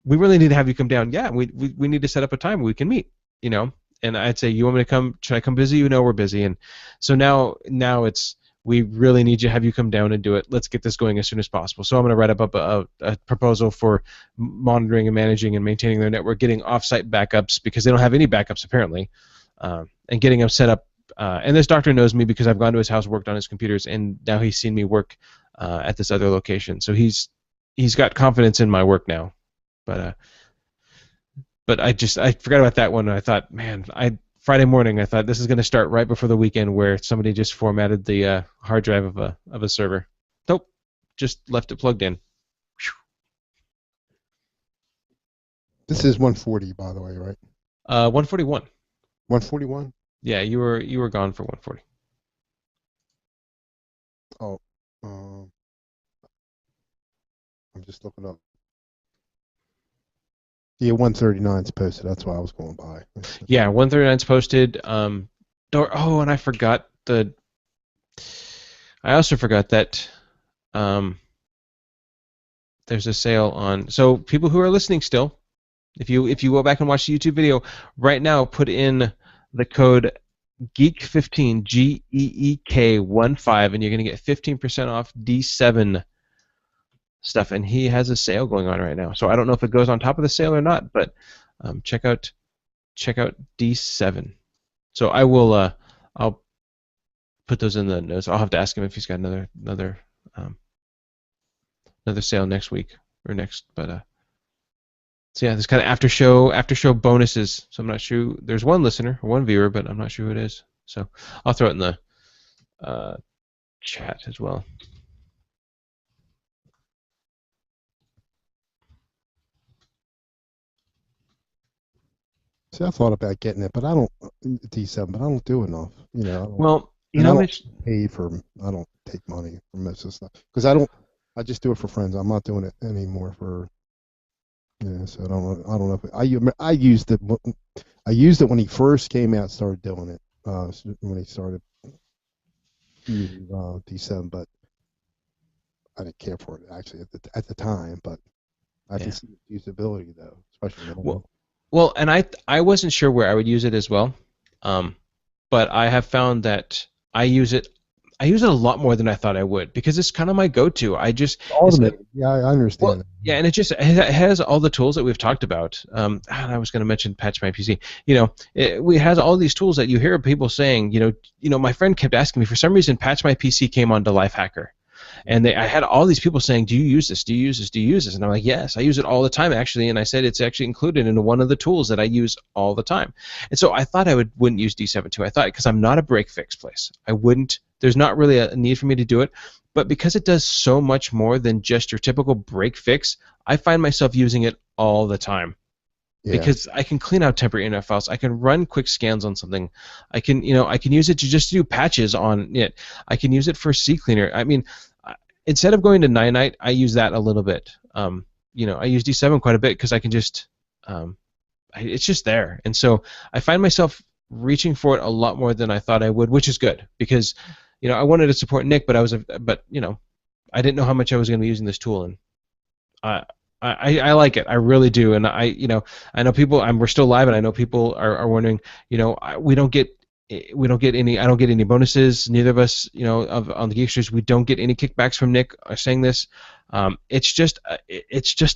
We really need to have you come down. Yeah, we need to set up a time we can meet, And I'd say, you want me to come? Should I come busy? We're busy. And so now it's, we really need to have you come down and do it. Let's get this going as soon as possible. So I'm going to write up a proposal for monitoring and managing and maintaining their network, getting offsite backups because they don't have any backups apparently, and getting them set up. And this doctor knows me because I've gone to his house, worked on his computers, and now he's seen me work at this other location. So he's got confidence in my work now. But I forgot about that one. And I thought, man, Friday morning I thought this is going to start right before the weekend where somebody just formatted the hard drive of a server. Nope, just left it plugged in. This is 140, by the way, right? 141. 141. Yeah, you were gone for 140. Oh, I'm just looking up. Yeah, 139's posted. That's why I was going by. Yeah, 139's posted. And I forgot I also forgot that there's a sale on. So people who are listening still, if you go back and watch the YouTube video right now, put in the code GEEK15 GEEK15, and you're going to get 15% off D7 stuff, and he has a sale going on right now. So I don't know if it goes on top of the sale or not, but check out D7. So I will I'll put those in the notes. I'll have to ask him if he's got another another sale next week or next, but so yeah, there's kind of after show bonuses. So I'm not sure. There's one listener or one viewer, but I'm not sure who it is. So I'll throw it in the uh, chat as well. See, I thought about getting it, but I don't D7, but I don't do enough. You know, I don't, Well, you and I know, don't Mitch. pay for. I don't take money for most of the stuff because I don't. I just do it for friends. I'm not doing it anymore for. Yeah, so I don't know. I don't know. I used it. I used it when he first came out. Started doing it. When he started using D7, but I didn't care for it actually at the time. But I can Yeah. see its usability though, especially now. Well, and I wasn't sure where I would use it as well, um, but I have found that I use it. I use it a lot more than I thought I would because it's kind of my go-to. It's like, Automated. Yeah, I understand well, that. yeah, and it has all the tools that we've talked about. And I was going to mention Patch My PC. We has all these tools that you hear people saying. My friend kept asking me for some reason. Patch My PC came onto Lifehacker, and I had all these people saying, "Do you use this? Do you use this? Do you use this?" And I'm like, "Yes, I use it all the time, actually." And I said it's actually included in one of the tools that I use all the time. And so I thought wouldn't use D7.2. I thought because I'm not a break fix place, I wouldn't. There's not really a need for me to do it. But because it does so much more than just your typical break fix, I find myself using it all the time Yeah. because I can clean out temporary internet files. I can run quick scans on something. I can use it to just do patches on it. I can use it for CCleaner. I mean, instead of going to Ninite, I use that a little bit. I use D7 quite a bit because I can just, it's just there. And so I find myself reaching for it a lot more than I thought I would, which is good because, I wanted to support Nick, but I didn't know how much I was going to be using this tool, and I, I like it. I really do, and I know people. We're still live, and I know people are wondering. We don't get any. I don't get any bonuses. Neither of us, on the Geeksters, we don't get any kickbacks from Nick saying this. It's just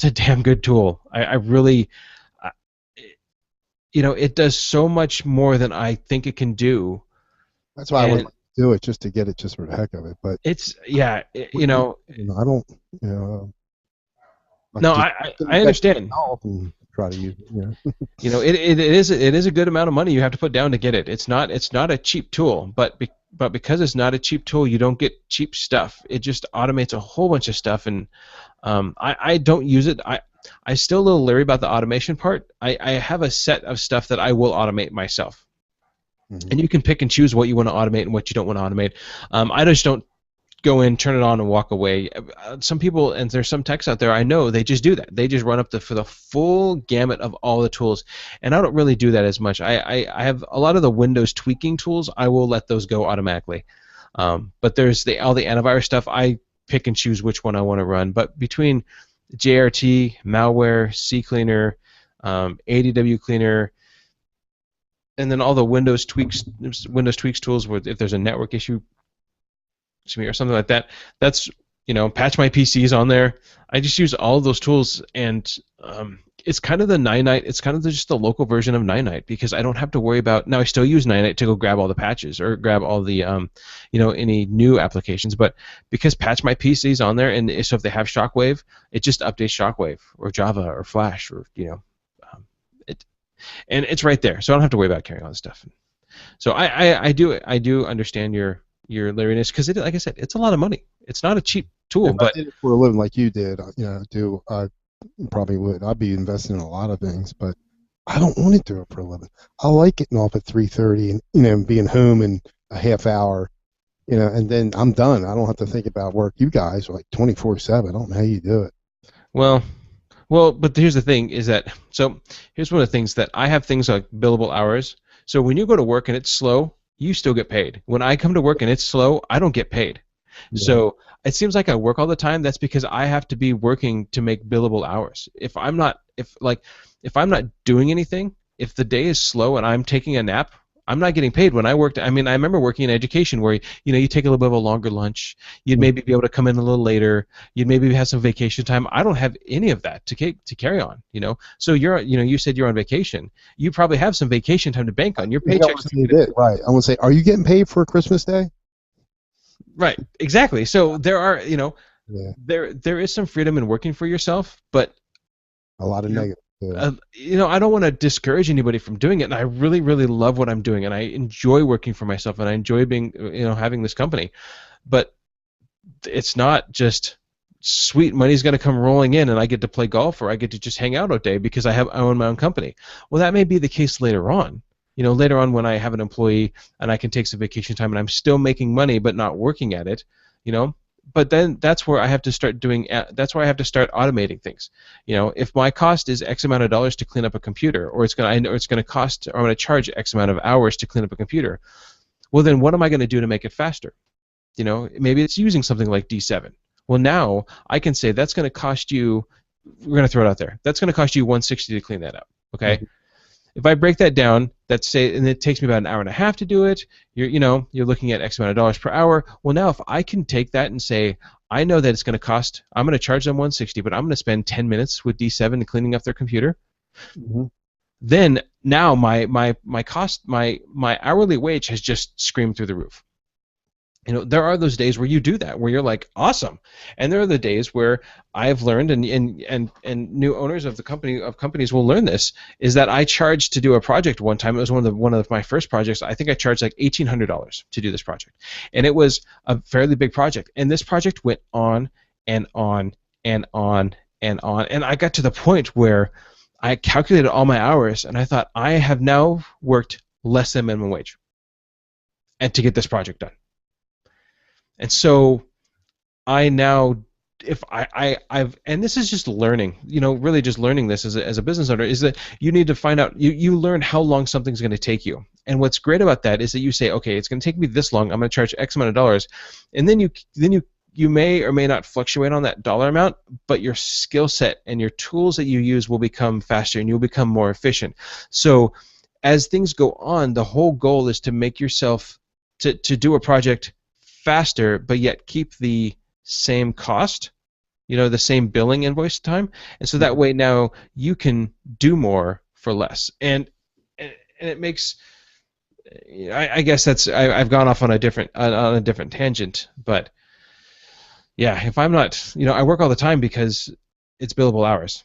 a damn good tool. I really, I, it does so much more than I think it can do, That's why I would and like to do it just to get it just for the heck of it. But it's yeah, I don't. I no, could just I get understand. off and try to use it. It is a good amount of money you have to put down to get it. It's not a cheap tool, but because it's not a cheap tool, you don't get cheap stuff. It just automates a whole bunch of stuff, and I don't use it. I still a little leery about the automation part. I have a set of stuff that I will automate myself, Mhm. and you can pick and choose what you want to automate and what you don't want to automate. I just don't go in, turn it on, and walk away. Some people, and there's some techs out there I know, they just do that. They just run up for the full gamut of all the tools, and I don't really do that as much. I have a lot of the Windows tweaking tools. I will let those go automatically, but there's all the antivirus stuff. I pick and choose which one I want to run. But between JRT, malware, CCleaner, ADW cleaner, and then all the Windows tweaks tools, where if there's a network issue, or something like that. That's Patch My PCs on there. I just use all of those tools, and it's kind of the Ninite. It's kind of just the local version of Ninite because I don't have to worry about. Now I still use Ninite to go grab all the patches or grab all the any new applications, but because Patch My PCs on there, and so if they have Shockwave, it just updates Shockwave or Java or Flash or it, and it's right there, so I don't have to worry about carrying all this stuff. So I do understand your leeriness because like I said, it's a lot of money. It's not a cheap tool, If I but did it for a living like you did, I probably would. I'd be investing in a lot of things, but I don't want to do it for a living. I like getting off at 3:30 and being home in a half hour, and then I'm done. I don't have to think about work. You guys are like 24/7. I don't know how you do it. well, but here's the thing: is that here's one of the things that I have things like billable hours. So when you go to work and it's slow, you still get paid. When I come to work and it's slow, I don't get paid. Yeah. So it seems like I work all the time. That's because I have to be working to make billable hours. If I'm not doing anything, if the day is slow and I'm taking a nap, I'm not getting paid. When I worked, I mean, I remember working in education where you take a little bit of a longer lunch. You'd maybe be able to come in a little later. You'd maybe have some vacation time. I don't have any of that to carry on. So you said you're on vacation. You probably have some vacation time to bank on. Your I want paycheck's to say that, right. I want to say, are you getting paid for Christmas Day? right, exactly. So there are. Yeah, there is some freedom in working for yourself, but a lot of you know, negative too. I don't want to discourage anybody from doing it, and I really, really love what I'm doing, and I enjoy working for myself, and I enjoy being, having this company. But it's not just sweet money's going to come rolling in, and I get to play golf or I get to just hang out all day because I own my own company. Well, that may be the case later on. Later on when I have an employee and I can take some vacation time and I'm still making money but not working at it, you know. But then that's where I have to start doing. That's where I have to start automating things. If my cost is X amount of dollars to clean up a computer, or it's going to cost, or I'm going to charge X amount of hours to clean up a computer, well then what am I going to do to make it faster? Maybe it's using something like D7. Well, now I can say that's going to cost you. We're going to throw it out there. That's going to cost you 160 to clean that up. Okay. Mhm. If I break that down, and it takes me about an hour and a half to do it. You're looking at X amount of dollars per hour. Well, now if I can take that and say, I know that it's going to cost. I'm going to charge them 160, but I'm going to spend 10 minutes with D7 and cleaning up their computer. Mhm. Then now my cost, my hourly wage has just screamed through the roof. There are those days where you do that, where you're like, awesome. And there are the days where I've learned, and new owners of companies will learn this, is that I charged to do a project one time. It was one of my first projects. I think I charged like $1,800 to do this project, and it was a fairly big project. And this project went on and on and on and on, and I got to the point where I calculated all my hours, and I thought I have now worked less than minimum wage, and to get this project done. And so I now, if I've, and this is just learning, really just learning this as a business owner, is that you need to find out, you learn how long something's going to take you. And what's great about that is that you say, okay, it's going to take me this long, I'm going to charge X amount of dollars, and then you may or may not fluctuate on that dollar amount, but your skill set and your tools that you use will become faster and you'll become more efficient. So as things go on, the whole goal is to make yourself, to do a project faster, but yet keep the same cost, the same billing invoice time, and so that way now you can do more for less, and it makes. I guess I've gone off on a different tangent, but yeah, if I'm not, I work all the time because it's billable hours.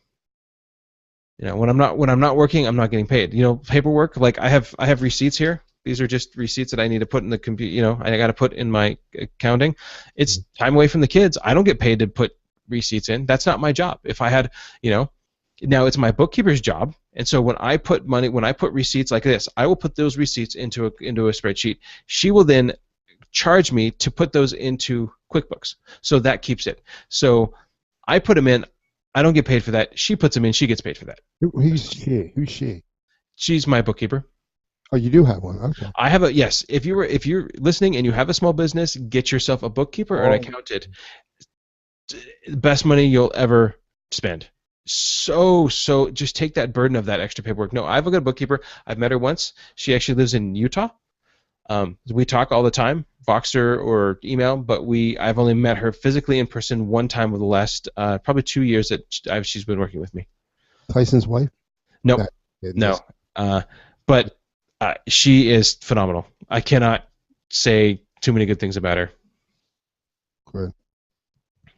When I'm not working, I'm not getting paid. Paperwork, like I have receipts here. These are just receipts that I need to put in the computer. I got to put in my accounting. It's time away from the kids. I don't get paid to put receipts in. That's not my job. If I had, now it's my bookkeeper's job. And so when I put receipts like this, I will put those receipts into a spreadsheet. She will then charge me to put those into QuickBooks. So that keeps it. So I put them in. I don't get paid for that. She puts them in. She gets paid for that. Who's she? Who's she? She's my bookkeeper. Oh, you do have one. Okay. I have a yes. If you're listening and you have a small business, get yourself a bookkeeper or an accountant. Best money you'll ever spend. So just take that burden of that extra paperwork. No, I have a good bookkeeper. I've met her once. She actually lives in Utah. We talk all the time, Voxer or email, but I've only met her physically in person one time over the last probably 2 years that she's been working with me. Tyson's wife? Nope. No. But she is phenomenal. I cannot say too many good things about her. Good.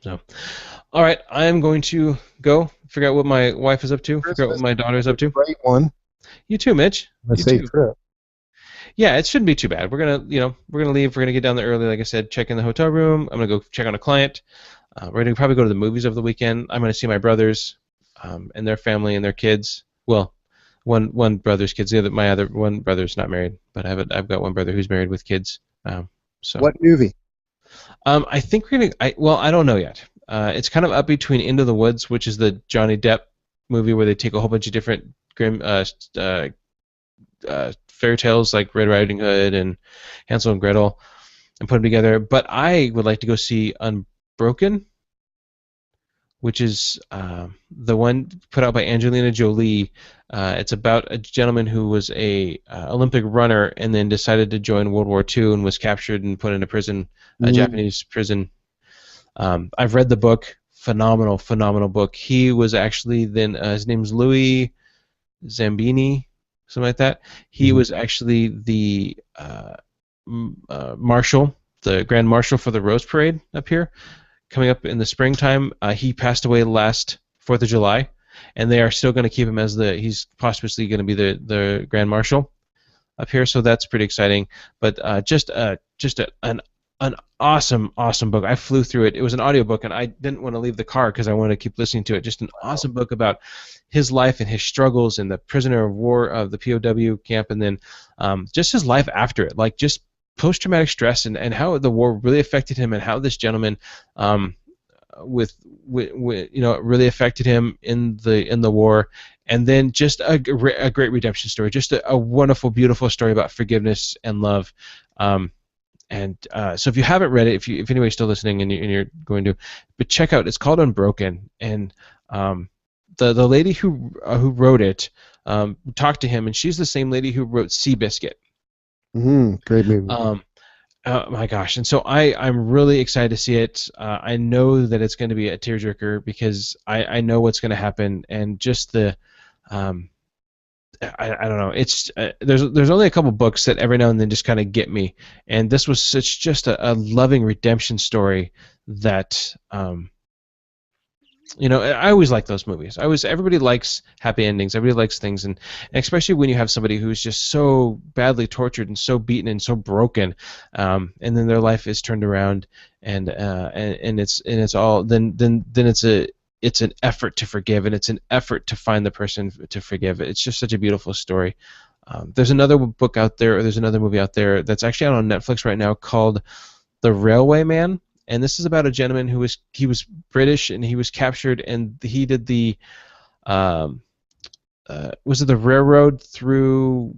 So, all right, I'm going to go figure out what my wife is up to, figure out what my daughter is up to. Great one. You too, Mitch. A safe trip. Yeah, it shouldn't be too bad. We're gonna leave. We're gonna get down there early, like I said. Check in the hotel room. I'm gonna go check on a client. We're gonna probably go to the movies over the weekend. I'm gonna see my brothers, and their family and their kids. Well, one brother's kids. My other one brother's not married, but I've got one brother who's married with kids. So. What movie? I think we're gonna. I don't know yet. It's kind of up between Into the Woods, which is the Johnny Depp movie where they take a whole bunch of different grim fairy tales like Red Riding Hood and Hansel and Gretel and put them together. But I would like to go see Unbroken, which is the one put out by Angelina Jolie. It's about a gentleman who was a Olympic runner and then decided to join World War II and was captured and put into prison, a Japanese prison. I've read the book. Phenomenal book. He was actually then his name's Louis Zambini, something like that. He was actually the marshal, the Grand Marshal for the Rose Parade up here. coming up in the springtime. He passed away last 4th of July, and they are still going to keep him as he's posthumously going to be the Grand Marshal up here, so that's pretty exciting. But an awesome book. I flew through it. It was an audiobook, and I didn't want to leave the car because I wanted to keep listening to it. Just an awesome book about his life and his struggles in the prisoner of war of the POW camp, and then just his life after it, like just post-traumatic stress and how the war really affected him, and how this gentleman with really affected him in the war, and then just a great redemption story, just a wonderful, beautiful story about forgiveness and love. So if you haven't read it, if anybody's still listening and you're going to, but check out, it's called Unbroken, and the lady who wrote it talked to him, and she's the same lady who wrote Seabiscuit. Great movie. Oh my gosh! And so I'm really excited to see it. I know that it's going to be a tearjerker because I know what's going to happen, and just the I don't know. It's there's only a couple books that every now and then just kind of get me, and this was just a loving redemption story that I always like those movies. Everybody likes happy endings. Everybody likes things, and especially when you have somebody who's just so badly tortured and so beaten and so broken, and then their life is turned around, and it's all then it's an effort to forgive, and it's an effort to find the person to forgive. It's just such a beautiful story. There's another book out there, or there's another movie out there that's actually out on Netflix right now called The Railway Man. And this is about a gentleman who was British, and he was captured, and he did the was it the railroad through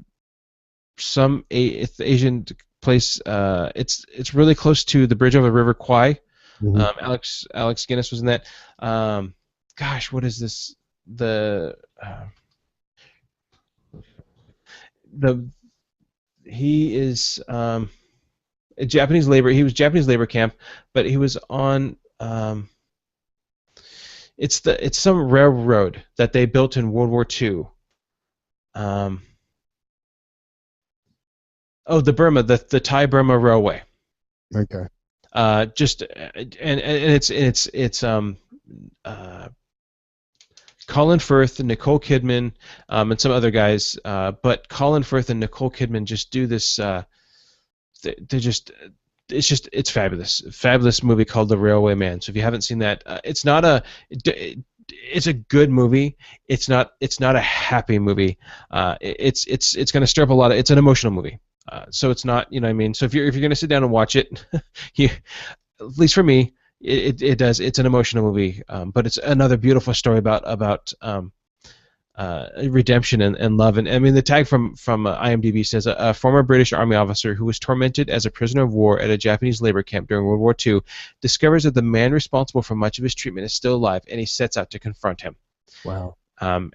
some Asian place? It's really close to the bridge over the River Kwai. Alex Guinness was in that. Gosh, what is this? He is a Japanese labor. He was Japanese labor camp, but he was on. It's some railroad that they built in World War II. The Burma, the Thai Burma Railway. Okay. It's Colin Firth and Nicole Kidman and some other guys, but Colin Firth and Nicole Kidman just do this. It's fabulous movie called The Railway Man. So if you haven't seen that, it's a good movie. It's not a happy movie. It's going to stir up a lot of. It's an emotional movie. So it's not, you know what I mean. So if you're going to sit down and watch it, at least for me, it does. It's an emotional movie, but it's another beautiful story about redemption and love. And I mean, the tag from IMDb says a former British Army officer who was tormented as a prisoner of war at a Japanese labor camp during World War II discovers that the man responsible for much of his treatment is still alive, and he sets out to confront him. Wow. Like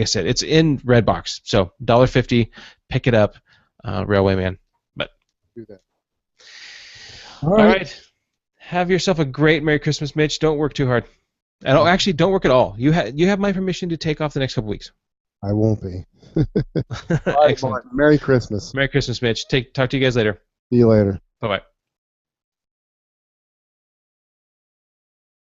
I said, it's in Redbox, so $1.50, pick it up, Railway Man. But Do that. All right. Have yourself a great Merry Christmas, Mitch. Don't work too hard. Actually, don't work at all. You have my permission to take off the next couple weeks. I won't be. Excellent. Merry Christmas. Merry Christmas, Mitch. Talk to you guys later. See you later. Bye-bye.